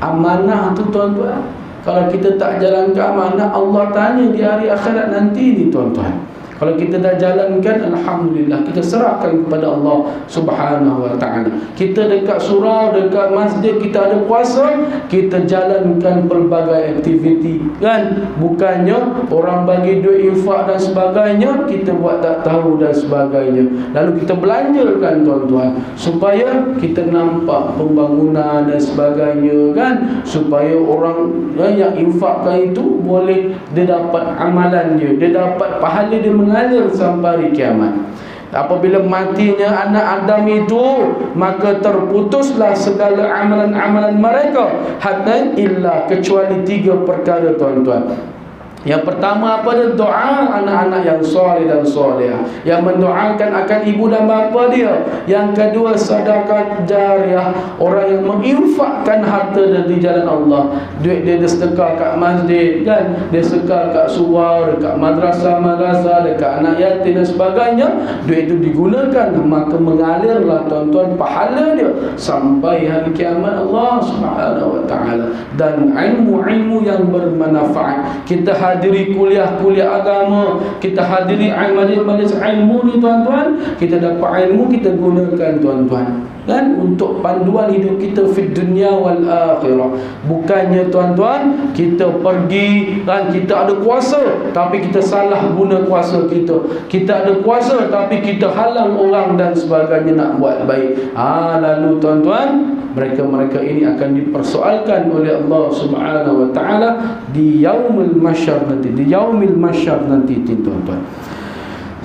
Amanah tu tuan-tuan. Kalau kita tak jalan ke amanah, Allah tanya di hari akhirat nanti ni tuan-tuan. Kalau kita dah jalankan, alhamdulillah, kita serahkan kepada Allah Subhanahu wa taala. Kita dekat surau, dekat masjid, kita ada kuasa, kita jalankan pelbagai aktiviti kan. Bukannya orang bagi duit infak dan sebagainya, kita buat tak tahu dan sebagainya. Lalu kita belanjakan tuan-tuan, supaya kita nampak pembangunan dan sebagainya kan, supaya orang yang infakkan itu boleh dia dapat amalan dia dapat pahala dia mengalir sampai hari kiamat. Apabila matinya anak Adam itu, maka terputuslah segala amalan-amalan mereka, hatta illa, kecuali 3 perkara tuan-tuan. Yang pertama apa dia? Doa anak-anak yang soleh dan solehah, yang mendoakan akan ibu dan bapa dia. Yang kedua, sedekah jariah, orang yang menginfakkan harta dia di jalan Allah. Duit dia sedekah kat masjid kan, dia sedekah kat surau, dekat madrasah-madrasah, dekat anak yatim dan sebagainya. Duit itu digunakan, maka mengalirlah tuan-tuan pahala dia sampai hari kiamat Allah Subhanahu wa taala. Dan ilmu-ilmu yang bermanfaat, kita hadiri kuliah-kuliah agama, kita hadiri majlis-majlis ilmu ni tuan-tuan, kita dapat ilmu, kita gunakan tuan-tuan kan, untuk panduan hidup kita fid dunya wal akhirah. Bukannya tuan-tuan kita pergi kan, kita ada kuasa tapi kita salah guna kuasa kita. Kita ada kuasa tapi kita halang orang dan sebagainya nak buat baik. Lalu tuan-tuan, mereka-mereka ini akan dipersoalkan oleh Allah Subhanahu wa taala di yaumil mahsyar nanti, di yaumil mahsyar nanti tuan-tuan.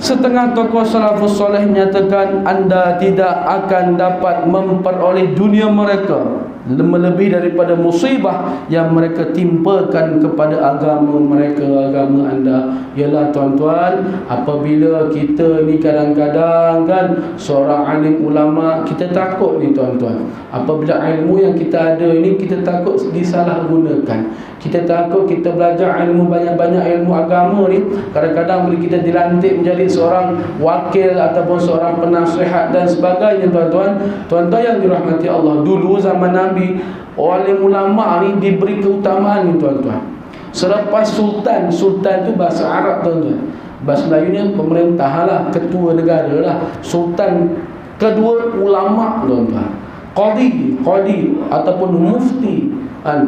Setengah tokoh salafus soleh menyatakan anda tidak akan dapat memperoleh dunia mereka melebihi daripada musibah yang mereka timpakan kepada agama mereka, agama anda. Ialah tuan-tuan, apabila kita ni kadang-kadang kan, seorang alim ulama, kita takut ni tuan-tuan, apabila ilmu yang kita ada ini kita takut disalahgunakan. Kita takut kita belajar ilmu banyak-banyak, ilmu agama ni, kadang-kadang bila kita dilantik menjadi seorang wakil ataupun seorang penasihat dan sebagainya tuan-tuan. Tuan-tuan yang dirahmati Allah, dulu zaman Nabi, alim ulama ni diberi keutamaan ni tuan-tuan. Selepas sultan, sultan tu bahasa Arab tuan-tuan, bahasa Melayunya pemerintah lah, ketua negara lah. Sultan kedua ulama tuan-tuan, qadi ataupun mufti.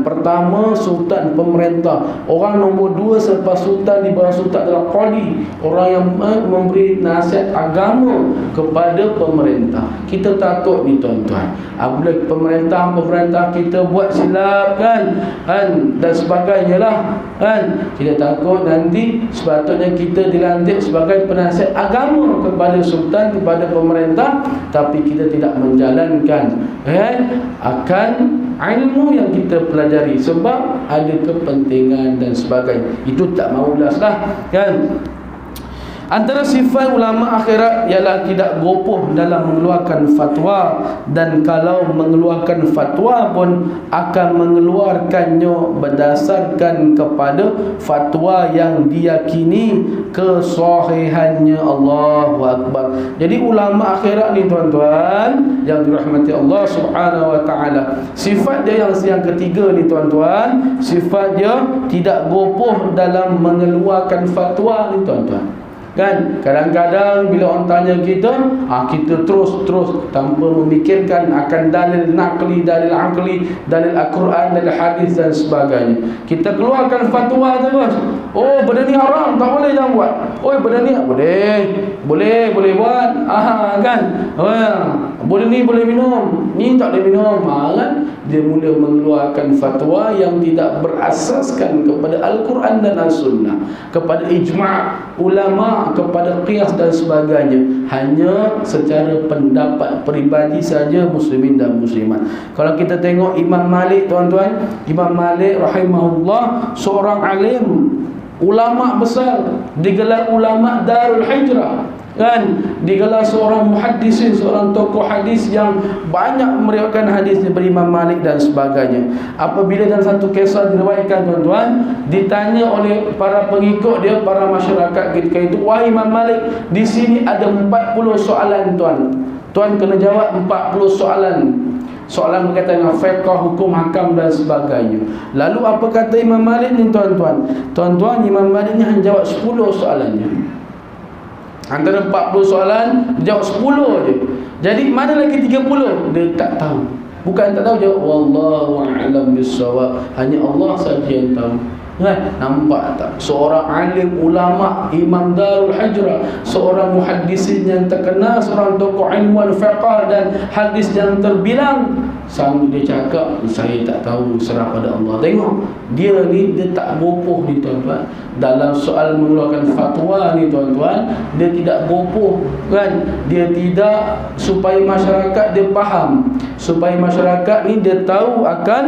Pertama sultan, pemerintah. Orang nombor 2 selepas sultan, di bawah sultan adalah qadi, orang yang memberi nasihat agama kepada pemerintah. Kita takut ni tuan-tuan, apabila pemerintah kita buat silap kan dan sebagainya lah kan, kita takut nanti sepatutnya kita dilantik sebagai penasihat agama kepada sultan, kepada pemerintah, tapi kita tidak menjalankan akan ilmu yang kita pelajari sebab ada kepentingan dan sebagainya. Itu tak maulah kan. Antara sifat ulama akhirat ialah tidak gopoh dalam mengeluarkan fatwa, dan kalau mengeluarkan fatwa pun akan mengeluarkannya berdasarkan kepada fatwa yang diyakini kesahihannya. Allahu Akbar. Jadi ulama akhirat ni tuan-tuan yang dirahmati Allah Subhanahu wa taala, sifat dia yang ketiga ni tuan-tuan, sifat dia tidak gopoh dalam mengeluarkan fatwa ni tuan-tuan. Kan kadang-kadang bila orang tanya kita, kita terus tanpa memikirkan akan dalil nakli, dalil akli, dalil Al-Quran, dalil hadis dan sebagainya. Kita keluarkan fatwa terus. Oh, benda ni haram, tak boleh jangan buat. Oh, benda ni boleh buat. Kan? boleh ni boleh minum, ni tak boleh minum, kan? Dia mula mengeluarkan fatwa yang tidak berasaskan kepada Al-Quran dan As-Sunnah, kepada ijma' ulama', kepada qiyas dan sebagainya. Hanya secara pendapat peribadi saja muslimin dan muslimat. Kalau kita tengok Imam Malik, tuan-tuan, Imam Malik rahimahullah seorang alim, ulama' besar, digelar ulama' Darul Hijrah, kan? Digelar seorang muhaddisin, seorang tokoh hadis yang banyak meriwayatkan hadis daripada Imam Malik dan sebagainya. Apabila dalam satu kisah diriwayatkan, tuan-tuan, ditanya oleh para pengikut dia, para masyarakat ketika itu, wahai Imam Malik, di sini ada 40 soalan, tuan kena jawab 40 soalan. Soalan berkaitan dengan fiqh, hukum, hakam dan sebagainya. Lalu apa kata Imam Malik ni, tuan-tuan? Tuan-tuan, Imam Malik ni hanya jawab 10 soalannya. Antara 40 soalan, dia jawab 10 je. Jadi mana lagi 30? Dia tak tahu. Bukan tak tahu, jawab wallahu a'lam bissawab. Hanya Allah saja yang tahu. Kan? Nampak tak? Seorang alim ulama, Imam Darul Hijrah, seorang muhaddisin yang terkenal, seorang tokoh ilmuwan fiqh dan hadis yang terbilang, sanggup dia cakap, saya tak tahu, serah pada Allah. Tengok, dia ni, dia tak bopoh ni, tuan-tuan. Dalam soal mengeluarkan fatwa ni, tuan-tuan, dia tidak bopoh, kan? Dia tidak, supaya masyarakat dia faham, supaya masyarakat ni dia tahu akan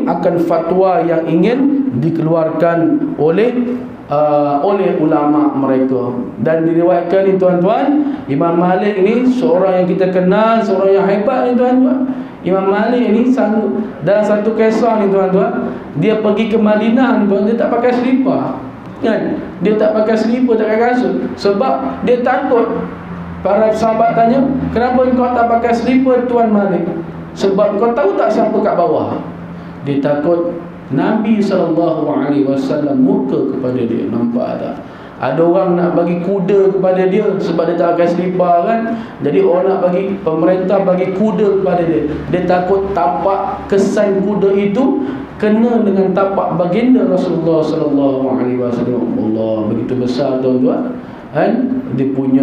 akan fatwa yang ingin dikeluarkan oleh ulama mereka. Dan diriwayatkan ni, tuan-tuan, Imam Malik ni seorang yang kita kenal, seorang yang hebat ni, tuan-tuan. Imam Malik ni sanggup, dalam satu kisah ni, tuan-tuan, dia pergi ke Madinah, tuan, dia tak pakai selipar, kan? Dia tak pakai selipar, tak pakai kasut, sebab dia takut. Para sahabat tanya, kenapa kau tak pakai selipar, Tuan Malik? Sebab kau tahu tak siapa kat bawah? Dia takut Nabi SAW murka kepada dia. Nampak tak? Ada orang nak bagi kuda kepada dia sebab dia tak pakai selipar, kan? Jadi orang nak bagi, pemerintah bagi kuda kepada dia. Dia takut tapak kesan kuda itu kena dengan tapak baginda Rasulullah SAW. Allah, begitu besar, tuan-tuan, kan? Dia punya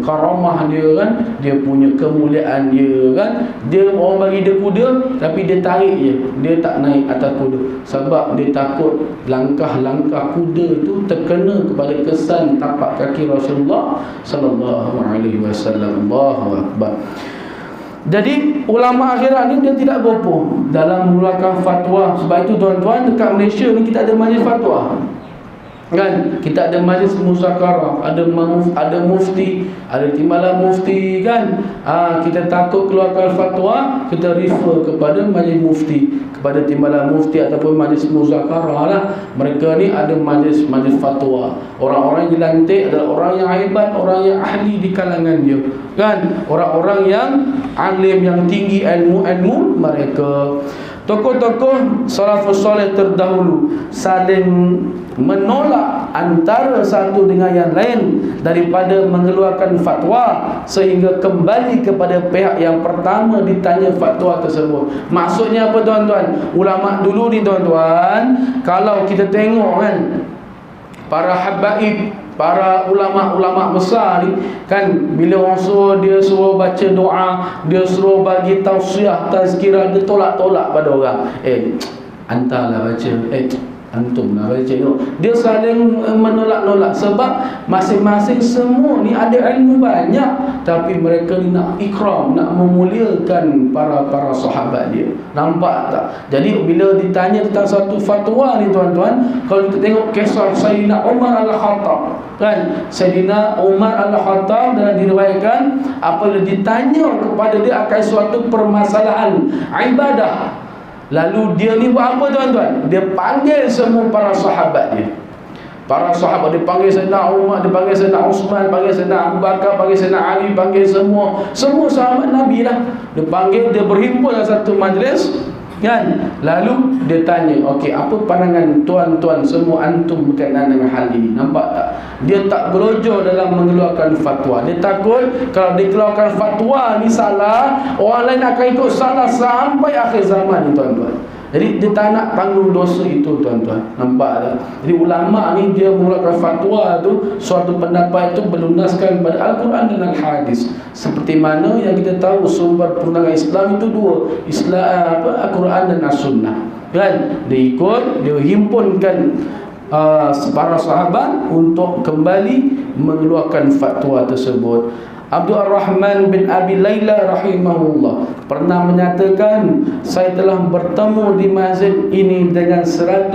karamah dia, kan? Dia punya kemuliaan dia, kan? Dia, orang bagi dia kuda, tapi dia tarik je, dia tak naik atas kuda, sebab dia takut langkah-langkah kuda itu terkena kepada kesan tapak kaki Rasulullah SAW. Allahu Akbar. Jadi ulama akhirat ni dia tidak gopoh dalam mengeluarkan fatwa. Sebab itu, tuan-tuan, dekat Malaysia ni kita ada majlis fatwa, kan? Kita ada majlis musakarah, ada mufti, ada timbalan mufti, kan? Kita takut keluarkan fatwa, kita refer kepada majlis mufti, kepada timbalan mufti ataupun majlis musakarah lah. Mereka ni ada majlis fatwa. Orang-orang yang dilantik adalah orang yang hebat, orang yang ahli di kalangan dia, kan? Orang-orang yang alim, yang tinggi ilmu mereka. Tokoh-tokoh salafus soleh terdahulu saling menolak antara satu dengan yang lain daripada mengeluarkan fatwa, sehingga kembali kepada pihak yang pertama ditanya fatwa tersebut. Maksudnya apa, tuan-tuan? Ulama dulu ni, tuan-tuan, kalau kita tengok, kan, para habaib, para ulama-ulama besar ni, kan, bila orang suruh baca doa, dia suruh bagi tausiah, tazkirah, dia tolak-tolak pada orang. Antarlah baca, antum lah baca. Dia saling menolak-nolak, sebab masing-masing semua ni ada ilmu banyak, tapi mereka ni nak ikram, nak memuliakan para sahabat dia. Nampak tak? Jadi bila ditanya tentang satu fatwa ni, tuan-tuan, kalau kita tengok kisah Sayyidina Umar Al-Khattab, kan? Sayyidina Umar Al-Khattab dalam diriwayatkan, apabila ditanya kepada dia akan suatu permasalahan ibadah, lalu dia ni buat apa, tuan-tuan? Dia panggil semua para sahabat dia. Para sahabat dia panggil Sayyidina Umar, dia panggil Sayyidina Uthman, panggil Sayyidina Abu Bakar, panggil Sayyidina Ali, panggil semua sahabat Nabi lah. Dia panggil, dia berhimpun dalam satu majlis, kan? Lalu dia tanya, okey, apa pandangan tuan-tuan semua antum berkenaan dengan hal ini? Nampak tak? Dia tak berojo dalam mengeluarkan fatwa. Dia takut kalau dia keluarkan fatwa ni salah, orang lain akan ikut salah sampai akhir zaman ni, tuan-tuan. Jadi dia tak nak tanggung dosa itu, tuan-tuan. Nampak tak? Jadi ulama ni dia mengeluarkan fatwa tu, suatu pendapat itu berlunaskan pada Al-Quran dan Al-Hadis. Seperti mana yang kita tahu sumber perundangan Islam itu dua, Al-Quran dan As-Sunnah. Kan? Dia ikut, dia himpunkan para sahabat untuk kembali mengeluarkan fatwa tersebut. Abdul Rahman bin Abi Layla rahimahullah pernah menyatakan, saya telah bertemu di masjid ini dengan 120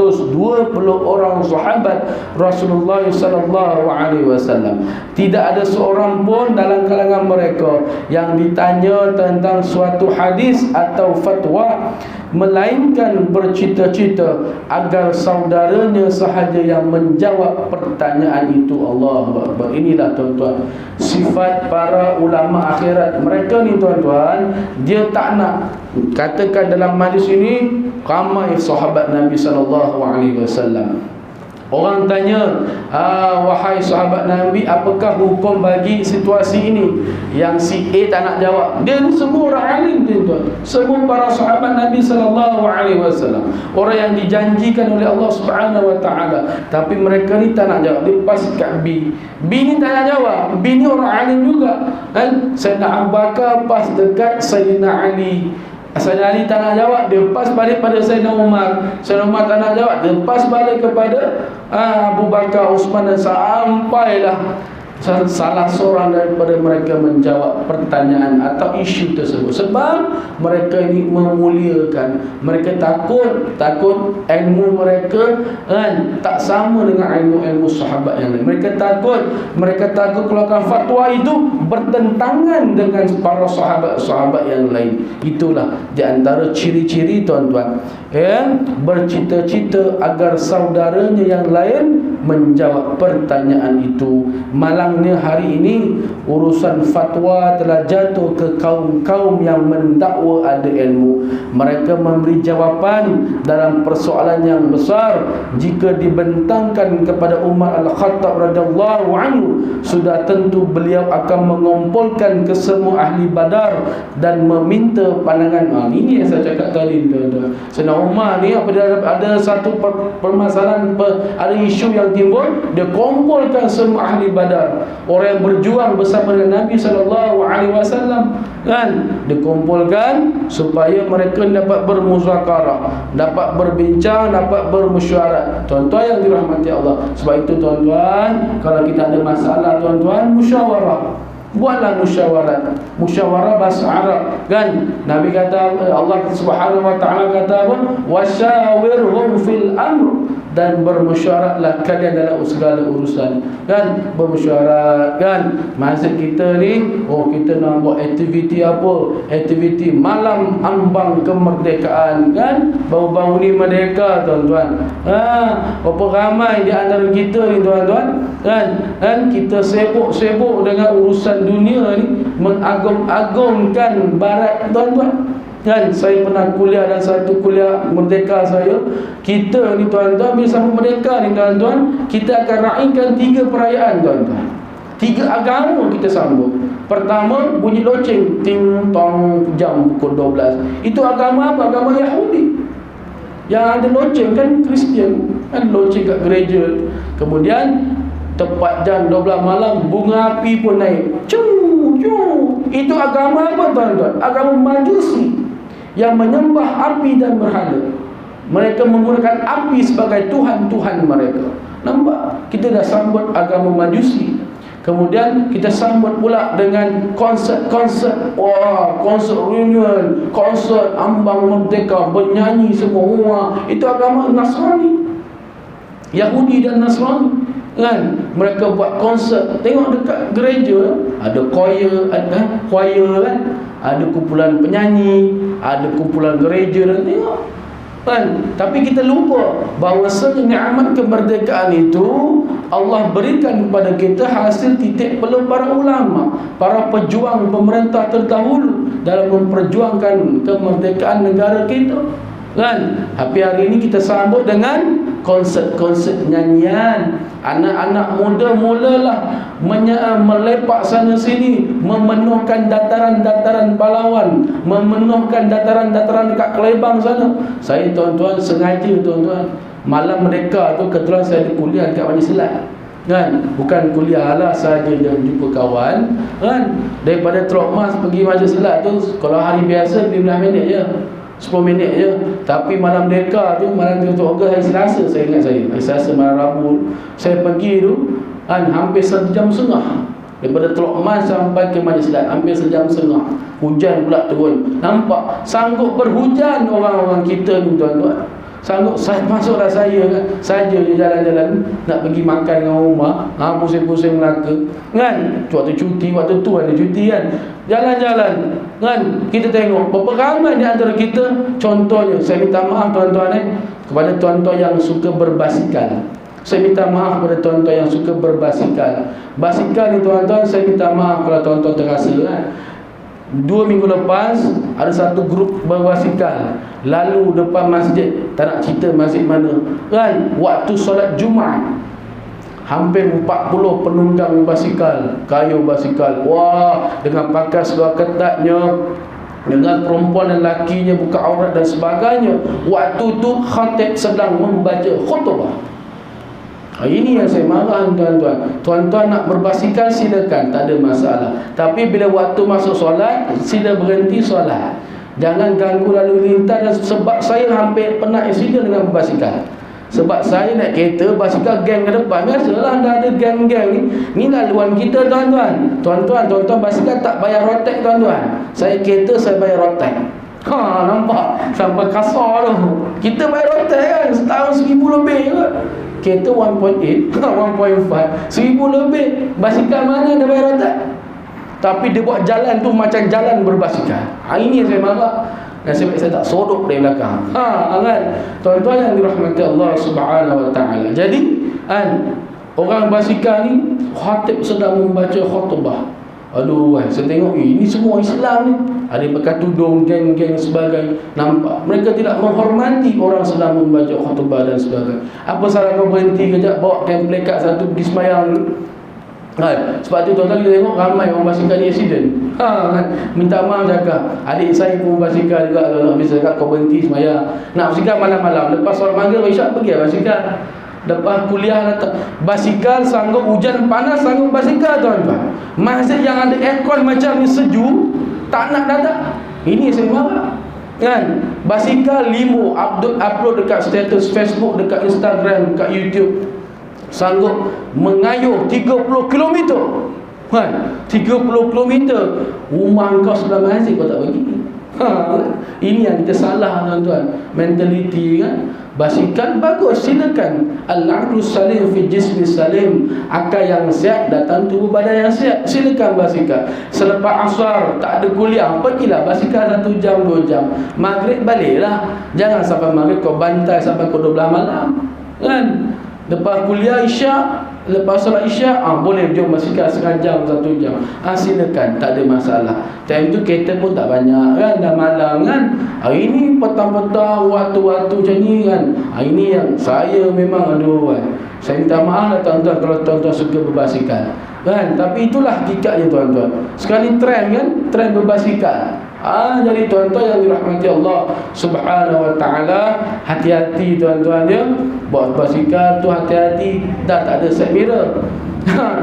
orang sahabat Rasulullah sallallahu alaihi wasallam. Tidak ada seorang pun dalam kalangan mereka yang ditanya tentang suatu hadis atau fatwa melainkan bercita-cita agar saudaranya sahaja yang menjawab pertanyaan itu. Allahu Akbar. Inilah tuan-tuan sifat para ulama akhirat. Mereka ni tuan-tuan, dia tak nak, katakan dalam majlis ini ramai sahabat Nabi sallallahu alaihi wasallam. Orang tanya, wahai sahabat Nabi, apakah hukum bagi situasi ini? Yang si A tak nak jawab. Dia semua orang alim, tuan-tuan. Semua para sahabat Nabi sallallahu alaihi wasallam, orang yang dijanjikan oleh Allah Subhanahu wa taala. Tapi mereka ni tak nak jawab. Dia pas kat B. B ni tak nak jawab. B ni orang alim juga. Kan? Sayyidina Abu Bakar pas dekat Sayyidina Ali. Sayyidina Ali tak nak jawab, dia pas balik pada Sayyidina Umar. Sayyidina Umar tak nak jawab, dia pas balik kepada Abu Bakar, Uthman, dan sampailah salah seorang daripada mereka menjawab pertanyaan atau isu tersebut. Sebab mereka ini memuliakan, mereka takut ilmu mereka kan tak sama dengan ilmu sahabat yang lain. Mereka takut keluarkan fatwa itu bertentangan dengan para sahabat-sahabat yang lain. Itulah di antara ciri-ciri, tuan-tuan, bercita-cita agar saudaranya yang lain menjawab pertanyaan itu. Malangnya hari ini urusan fatwa telah jatuh ke kaum-kaum yang mendakwa ada ilmu. Mereka memberi jawapan dalam persoalan yang besar. Jika dibentangkan kepada Umar Al-Khattab radhiyallahu anhu, sudah tentu beliau akan mengumpulkan kesemua ahli Badar dan meminta pandangan. Ini yang saya cakap tadi, tuan-tuan. Sayyidina Umar ni apabila ada satu permasalahan, ada isu yang timbul, dia kumpulkan semua ahli Badar, orang yang berjuang bersama dengan Nabi sallallahu alaihi wasallam, kan? Dikumpulkan supaya mereka dapat bermuzakarah, dapat berbincang, dapat bermusyawarah. Tuan-tuan yang dirahmati Allah. Sebab itu, tuan-tuan, kalau kita ada masalah, tuan-tuan, musyawarah. Buatlah musyawarah. Musyawarah bahasa Arab, kan? Nabi kata, Allah Subhanahu wa taala kata apa? Wasyawirhum fil amr, dan bermusyawarahlah kalian dalam segala urusan, kan? Bermusyawarah, kan? Masjid kita ni, kita nak buat aktiviti apa? Aktiviti malam ambang kemerdekaan, kan? Baru-baru ni merdeka, tuan-tuan. Berapa ramai di antara kita ni, tuan-tuan, kan? Kita sibuk dengan urusan dunia ni, mengagung-agungkan barat, tuan-tuan. Kan, saya pernah kuliah dan satu kuliah merdeka saya. Kita ni, tuan-tuan, bila sampai merdeka ni, tuan-tuan, kita akan raikan 3 perayaan, tuan-tuan. 3 agama kita sambut. Pertama, bunyi loceng, ting tong, jam pukul 12. Itu agama apa? Agama Yahudi. Yang ada loceng kan Kristian, kan loceng kat gereja. Kemudian tepat jam 12 malam, bunga api pun naik. Itu agama apa, tuan-tuan? Agama Majusi yang menyembah api dan berhala. Mereka menggunakan api sebagai Tuhan-Tuhan mereka. Nampak? Kita dah sambut agama Majusi. Kemudian kita sambut pula dengan konsert reunion, konsert ambang merdeka, bernyanyi semua. Itu agama Nasrani, Yahudi dan Nasrani, kan? Mereka buat konsert. Tengok dekat gereja, ada choir, kan? Ada kumpulan penyanyi, ada kumpulan gereja, dan tengok, kan? Tapi kita lupa bahawasanya nikmat kemerdekaan itu Allah berikan kepada kita hasil titik peluh para ulama, para pejuang pemerintah terdahulu dalam memperjuangkan kemerdekaan negara kita. kan? Tapi hari ini kita sambut dengan konsert-konsert nyanyian. Anak-anak muda mulalah melepak sana sini, memenuhkan dataran-dataran Palawan, memenuhkan dataran-dataran dekat Kelebang sana. Saya tuan-tuan sengaja tuan-tuan, malam mereka tu kebetulan saya ada kuliah dekat Majlis Silat, kan? Bukan kuliah lah sahaja yang jumpa kawan, kan? Daripada Teluk Mas pergi Majlis Silat tu, kalau hari biasa 15 minit je, 10 minit je. Tapi malam mereka tu, malam 1 Ogos hari Selasa, saya ingat hari Selasa malam Rabu saya pergi tu, kan, hampir 1 jam setengah daripada Teluk Mas sampai ke Majlis Silat, hampir 1 jam setengah. Hujan pula turun. Nampak sanggup berhujan orang-orang kita ni tuan-tuan. Sanggup masuklah saya kan, saja je jalan-jalan nak pergi makan dengan rumah, pusing-pusing Melaka, kan? Waktu cuti, waktu tu ada cuti kan, jalan-jalan, kan? Kita tengok berapa ramai di antara kita. Contohnya, saya minta maaf tuan-tuan kepada tuan-tuan yang suka berbasikal. Saya minta maaf kepada tuan-tuan yang suka berbasikal. Basikal ni tuan-tuan, saya minta maaf kalau tuan-tuan terasa kan. 2 minggu lepas ada satu grup berbasikal lalu depan masjid, tak nak cerita masjid mana, kan, waktu solat Jumaat. Hampir 40 penunggang basikal, kayu basikal, wah, dengan pakai seluar ketatnya, dengan perempuan dan lakinya buka aurat dan sebagainya. Waktu tu khatib sedang membaca khutbah. Ini yang saya marah tuan-tuan. Tuan-tuan nak berbasikal silakan, tak ada masalah. Tapi bila waktu masuk solat, sila berhenti solat. Jangan ganggu lalu lintas. Sebab saya hampir pernah accident dengan berbasikal. Sebab saya naik kereta, basikal geng ke depan. Biasalah dah ada geng-geng ni. Ni laluan kita tuan-tuan. Tuan-tuan basikal tak bayar rotek tuan-tuan. Saya kereta saya bayar rotek. Nampak? Sampai kasar tu. Kita bayar rotek kan, setahun 1,000 lebih kan. Kereta 1.8, 1.5, 1,000 lebih. Basikal mana ada bayar rotek? Tapi dia buat jalan tu macam jalan berbasikal. Ini yang saya marah. Nasib baik saya tak sodok dari belakang. Kan? Tuan-tuan yang dirahmati Allah Subhanahu Wa Taala. Jadi, orang basikal ni khatib sedang membaca khutbah. Aduh, saya tengok ini semua Islam ni. Ada yang pakai tudung, geng-geng sebagainya. Nampak mereka tidak menghormati orang sedang membaca khutbah dan sebagainya. Apa salah kau berhenti kejap, bawa plakat satu pergi sembahyang dulu? Sebab tu tuan-tuan kita tengok ramai orang basikal ni accident. Minta maaf cakap, adik saya pun basikal juga. Kalau nak bisa cakap kau berhenti sembahyang, nak basikal malam-malam lepas solat maghrib isyak pergi basikal. Lepas kuliah datang basikal, sanggup hujan panas sanggup basikal tuan-tuan. Masjid yang ada aircon macam ni sejuk, tak nak datang. Ini saya marah, kan? Basikal limo upload dekat status Facebook, dekat Instagram, dekat YouTube, sanggup mengayuh 30 km, kan? 30 km. Rumah kau sebelah masjid kau tak bagi. Ini yang kita salah tuan-tuan. Mentaliti kan. Basikal bagus, silakan. Al-aqlu salim fi jismi salim. Akal yang sihat datang tubuh badan yang sihat. Silakan basikal. Selepas asar tak ada kuliah, pergilah basikal 1 jam 2 jam. Maghrib baliklah. Jangan sampai maghrib kau bantai sampai ke 12 malam, kan? Lepas kuliah isyak, lepas solat isyak, boleh jom basikal 1 jam 1 jam. Silakan, tak ada masalah. Time tu kereta pun tak banyak kan, dah malam kan. Ini petang-petang waktu-waktu macam ni kan. Ini yang saya memang saya minta maaf lah tuan-tuan kalau tuan-tuan suka berbasikal, kan. Tapi itulah hakikatnya tuan-tuan. Sekali trend kan, trend berbasikal. Jadi tuan-tuan yang dirahmati Allah Subhanahu Wa Taala, hati-hati tuan-tuan dia. Bawa basikal tu hati-hati. Dah tak ada side mirror.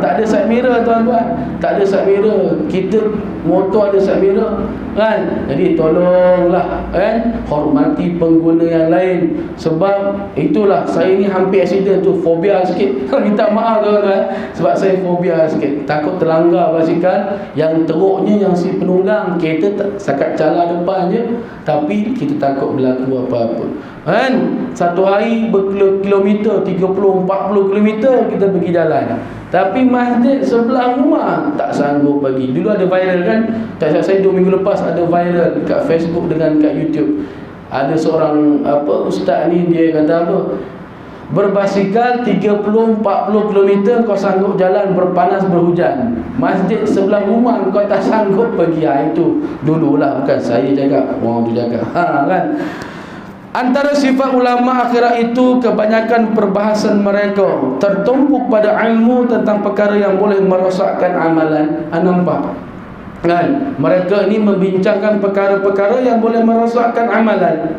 Tak ada side mirror tuan-tuan. Tak ada side mirror. Kita motor ada side mirror, kan? Jadi tolonglah, kan, hormati pengguna yang lain. Sebab itulah saya ni hampir accident tu, fobia sikit. Minta maaf tuan-tuan. Sebab saya fobia sikit, takut terlanggar basikal. Yang teruknya yang si penunggang kereta sakat cala depan je, tapi kita takut berlaku apa-apa, kan? Satu hari berkilometer, 30-40 kilometer kita pergi jalan. Tapi masjid sebelah rumah tak sanggup bagi. Dulu ada viral kan, tak saya 2 minggu lepas ada viral dekat Facebook dengan kat YouTube. Ada seorang ustaz ni, dia kata berbasikal 30-40 km kau sanggup jalan berpanas berhujan. Masjid sebelah rumah kau tak sanggup pergi. Itu dululah, bukan saya cakap, orang tu cakap. Kan? Antara sifat ulama akhirat itu, kebanyakan perbahasan mereka tertumpuk pada ilmu tentang perkara yang boleh merosakkan amalan. Nampak? Kan? Mereka ini membincangkan perkara-perkara yang boleh merosakkan amalan.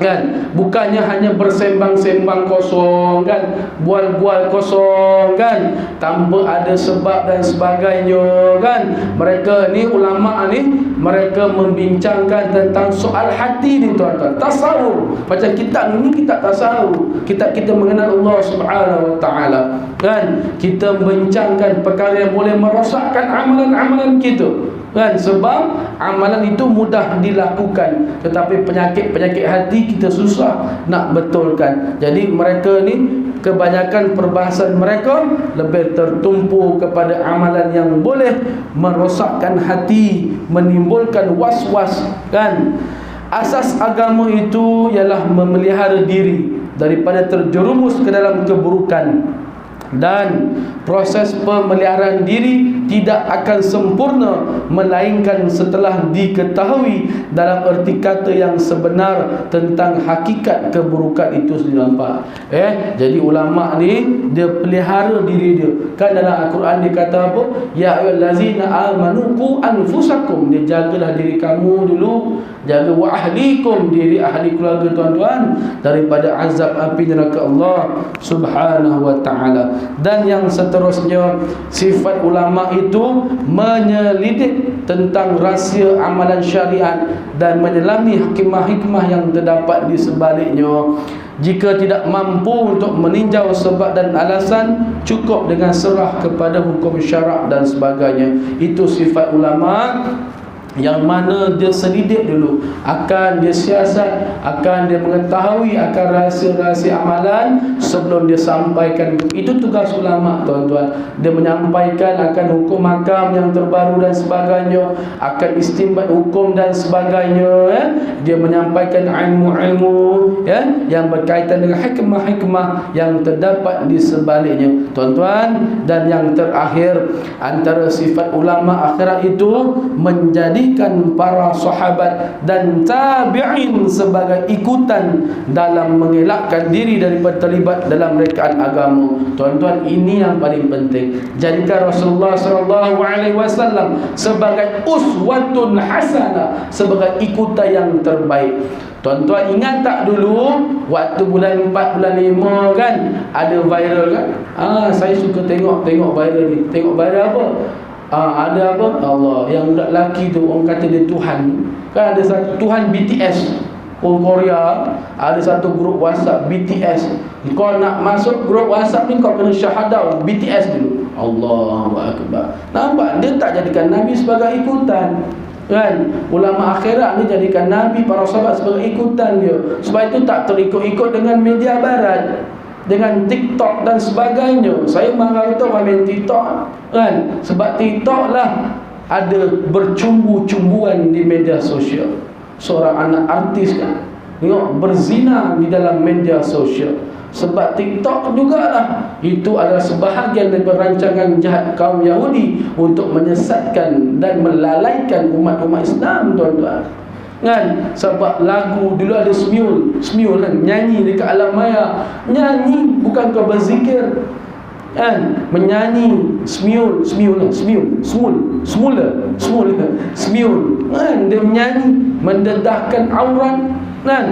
Kan? Bukannya hanya bersembang-sembang kosong, kan? Bual-bual kosong, kan? Tanpa ada sebab dan sebagainya, kan? Mereka ni, ulama ni, mereka membincangkan tentang soal hati ni, tuan-tuan. Tasawuf. Macam kitab ni, kitab tasawuf. Kita mengenal Allah Subhanahu Wa Taala, kan? Kita membincangkan perkara yang boleh merosakkan amalan-amalan kita, kan? Sebab amalan itu mudah dilakukan, tetapi penyakit-penyakit hati kita susah nak betulkan. Jadi mereka ni, kebanyakan perbahasan mereka lebih tertumpu kepada amalan yang boleh merosakkan hati, menimbulkan was-was, kan? Asas agama itu ialah memelihara diri daripada terjerumus ke dalam keburukan, dan proses pemeliharaan diri tidak akan sempurna melainkan setelah diketahui dalam erti kata yang sebenar tentang hakikat keburukan itu sendiri. Nampak? Jadi ulama ni, dia pelihara diri dia. Kan dalam Al-Quran dia kata apa? Ya ayyuhallazina amanu qu anfusakum. Dia jagalah diri kamu dulu, jaga wa ahlikum, diri ahli keluarga tuan-tuan, daripada azab api neraka Allah Subhanahu Wa Taala. Dan yang seterusnya, sifat ulama itu menyelidik tentang rahsia amalan syariat dan menyelami hikmah-hikmah yang terdapat di sebaliknya. Jika tidak mampu untuk meninjau sebab dan alasan, cukup dengan serah kepada hukum syarak dan sebagainya. Itu sifat ulama, yang mana dia selidik dulu, akan dia siasat, akan dia mengetahui akan rahsia-rahsia amalan sebelum dia sampaikan. Itu tugas ulama, tuan-tuan. Dia menyampaikan akan hukum hakam yang terbaru dan sebagainya, akan istinbat hukum dan sebagainya, Dia menyampaikan ilmu-ilmu, yang berkaitan dengan hikmah-hikmah yang terdapat di sebaliknya, tuan-tuan. Dan yang terakhir, antara sifat ulama akhirat itu menjadi para sahabat dan tabi'in sebagai ikutan dalam mengelakkan diri daripada terlibat dalam rekaan agama. Tuan-tuan, ini yang paling penting. Jadikan Rasulullah SAW sebagai uswatun hasanah, sebagai ikutan yang terbaik. Tuan-tuan ingat tak dulu waktu bulan 4, bulan 5 kan, ada viral kan? Saya suka tengok viral ni. Tengok viral apa? Ada apa? Allah, yang budak lelaki tu orang kata dia Tuhan. Kan ada satu Tuhan BTS, orang Korea. Ada satu grup WhatsApp BTS. Kau nak masuk grup WhatsApp ni, kau kena syahadah BTS dulu. Allahu Akbar. Nampak? Dia tak jadikan Nabi sebagai ikutan, kan? Ulama akhirat ni jadikan Nabi, para sahabat sebagai ikutan dia. Sebab itu tak terikut-ikut dengan media barat, dengan TikTok dan sebagainya. Saya marah tu main TikTok, kan? Sebab TikTok lah ada bercumbu-cumbuan di media sosial. Seorang anak artis kan, tengok berzina di dalam media sosial. Sebab TikTok jugalah itu adalah sebahagian daripada rancangan jahat kaum Yahudi untuk menyesatkan dan melalaikan umat-umat Islam, tuan-tuan. Kan? Sebab lagu dulu ada Smule kan, nyanyi dekat alam maya. Nyanyi, bukan kau berzikir, kan? Menyanyi Smule kan? Dia menyanyi, mendedahkan aurat, kan?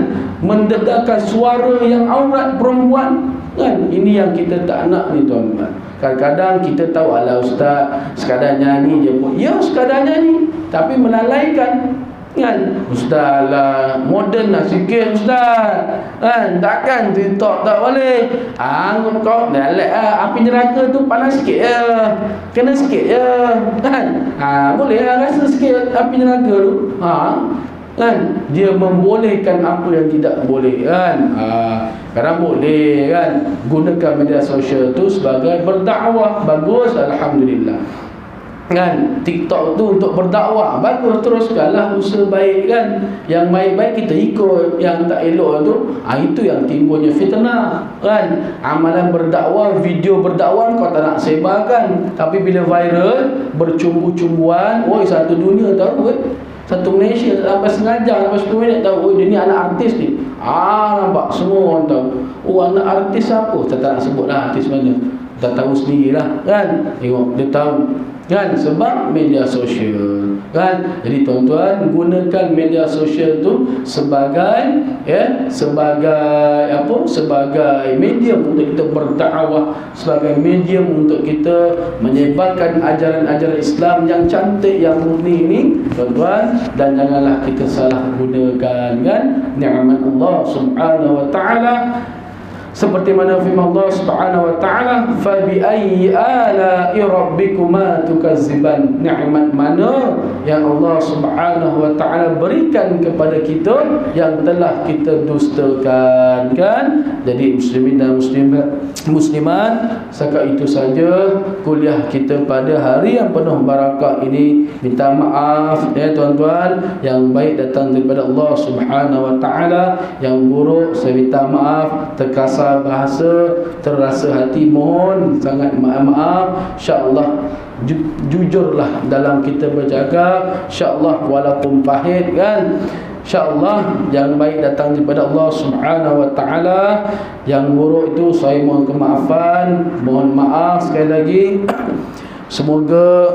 Mendedahkan suara yang aurat perempuan, kan? Ini yang kita tak nak ni, tuan-tuan. Kadang-kadang kita tahu, alah ustaz sekadar nyanyi je pun. Ya, sekadar nyanyi, tapi melalaikan, kan? Ustaz lah, moden lah sikit ustaz, kan? Takkan TikTok tak boleh. Kau dalek lah, api neraka tu panas sikit je, kena sikit je, kan? Boleh lah rasa sikit api neraka tu, kan? Dia membolehkan apa yang tidak boleh, kan? Kadang boleh, kan? Gunakan media sosial tu sebagai berdakwah, bagus, alhamdulillah. Kan? TikTok tu untuk berdakwah, bagus, teruskanlah usaha baik, kan? Yang baik-baik kita ikut, yang tak elok tu, itu yang timbulnya fitnah, kan? Amalan berdakwah, video berdakwah kau tak nak sebarkan, tapi bila viral, bercumbu-cumbuan, satu dunia tahu, Satu Malaysia tak sampai sengaja, sampai 10 minit tahu, oh dia ni anak artis ni. Nampak semua orang tahu. Oh, anak artis apa? Saya tak nak sebut lah artis mana. Dah tahu sendirilah kan. Tengok dia tahu kan, sebab media sosial kan. Jadi tuan-tuan, gunakan media sosial tu sebagai sebagai apa? Sebagai medium untuk kita berdakwah, sebagai medium untuk kita menyebarkan ajaran-ajaran Islam yang cantik, yang murni ini tuan-tuan. Dan janganlah kita salah gunakan kan nikmat Allah Subhanahu wa taala. Seperti mana firman Allah Subhanahu wa taala, fa bi ayyi ala'i rabbikuma tukazziban. Nikmat mana yang Allah Subhanahu wa taala berikan kepada kita yang telah kita dustakan kan. Jadi muslimin dan muslimat, setakat itu saja kuliah kita pada hari yang penuh barakah ini. Minta maaf ya tuan-tuan, yang baik datang daripada Allah Subhanahu wa taala, yang buruk saya minta maaf, terkasar bahasa, terasa hati, mohon sangat maaf. InsyaAllah jujurlah dalam kita berjaga, InsyaAllah walaupun pahit kan. InsyaAllah yang baik datang daripada Allah Subhanahu wa ta'ala, yang buruk itu saya mohon kemaafan, mohon maaf sekali lagi. Semoga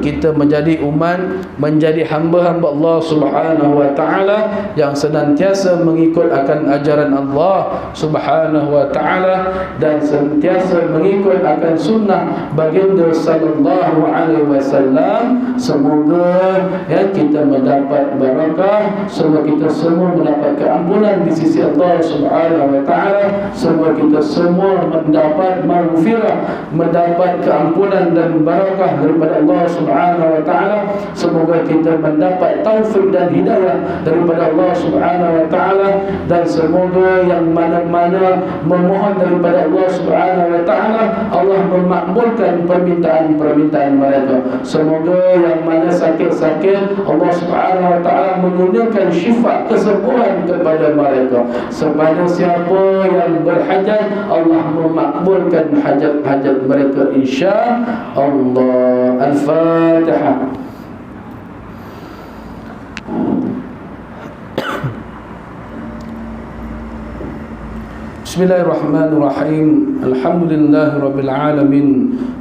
kita menjadi umat, menjadi hamba-hamba Allah Subhanahu wa taala yang senantiasa mengikut akan ajaran Allah Subhanahu wa taala dan senantiasa mengikut akan sunnah baginda sallallahu alaihi wasallam. Semoga kita mendapat barakah, semoga kita semua mendapat keampunan di sisi Allah Subhanahu wa taala, semoga kita semua mendapat maghfirah, mendapat keampunan dan barakah daripada Allah Subhanahu wa taala. Semoga kita mendapat taufik dan hidayah daripada Allah Subhanahu wa taala, dan semoga yang mana-mana memohon daripada Allah Subhanahu wa taala, Allah memakbulkan permintaan-permintaan mereka. Semoga yang mana sakit-sakit, Allah Subhanahu wa taala menurunkan syifa, kesembuhan kepada mereka. Kepada siapa yang berhajat, Allah memakbulkan hajat-hajat mereka insya-Allah. Al-Fatihah. Bismillahirrahmanirrahim. Alhamdulillahirabbil alamin,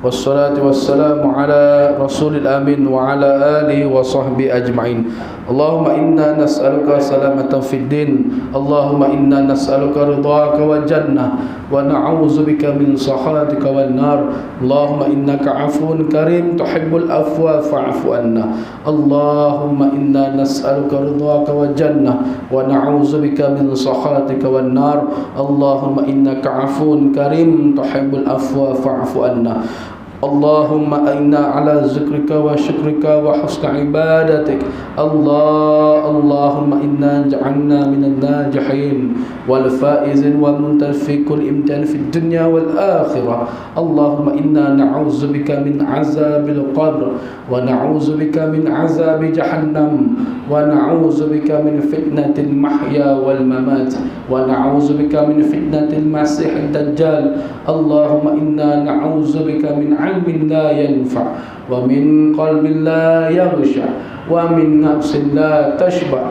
wassalatu wassalamu ala rasulil amin wa ala alihi wa sahbihi ajma'in. Allahumma inna nas'aluka salamatan fid din, Allahumma inna nas'aluka ridhaka wal jannah wa na'udzubika min sakhatika wan nar. Allahumma innaka 'afuwun karim tuhibbul afwa fa'fu anna. Allahumma inna nas'aluka ridhaka wal jannah wa na'udzubika min sakhatika wan nar. Allahumma innaka 'afuwun karim tuhibbul afwa fa'fu anna. Allahumma inna ala zikrika wa syukrika wa husna ibadatik. Allahumma inna ja'alna minan najihin wal faizin wal muntafi kul imtihan fid dunya wal akhirah. Allahumma inna na'udzubika min azabil qabr wa na'udzubika min azabi jahannam wa na'udzubika min fitnatil mahya wal mamat wa na'udzubika min fitnatil masih dajjal. Allahumma inna na'udzubika min ilmin la yanfa wa min qalbin la yaghsha wa min nafsin la tashba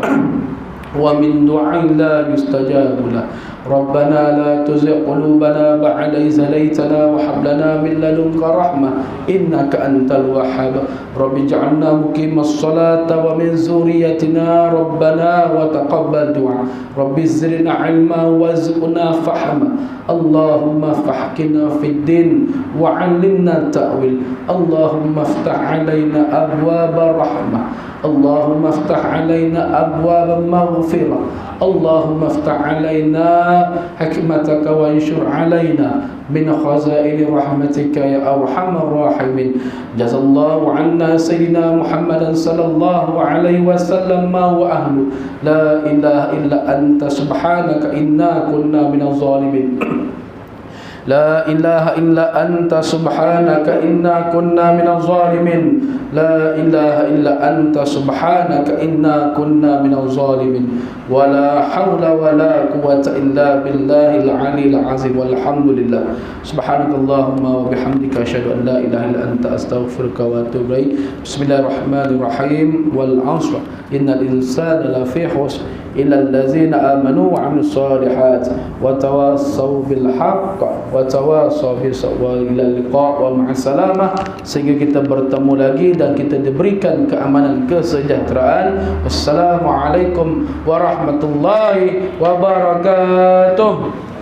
wa min du'ain la yustajabu lah. Rabbana la tuzigh qulubana ba'da idh hadaytana wa hab lana min ladunka rahmah innaka antal wahhab. Rabbi ij'alna muqimas salata wa min zurriyyatina rabbana wa taqabbal du'a. Rabbi zidna ilma warzuqna fahma. Allahumma fahkina fid din wa 'allimna ta'wil. Allahumma iftah 'alaina abwaaba rahmah. Allahumma iftah 'alaina abwaaba maghfirah. Allahumma iftah 'alaina hikmataka wa anshur 'alaina min khazaini rahmatika ya arhamar rahimin. Jazallahu 'anna sayyidina Muhammadan sallallahu alaihi wasallam ma wa ahlu. La ilaha illa anta subhanaka inna kunna minaz zalimin. لا إله إلا أنت سبحانك إنا كنا من الظالمين لا إله إلا أنت سبحانك إنا كنا من الظالمين ولا حول ولا قوة إلا بالله العلي العظيم والحمد لله سبحانك اللهم وبحمدك أشهد أن لا إله إلا أنت أستغفرك وأتوب إليك بسم الله الرحمن الرحيم والعصر إن الإنسان لفي خسر إلا الذين آمنوا وعملوا الصالحات وتواصوا بالحق وتواصوا بالصبر إلى اللقاء ومع السلامة sehingga kita bertemu lagi dan kita diberikan keamanan kesejahteraan. Wassalamualaikum warahmatullahi wabarakatuh.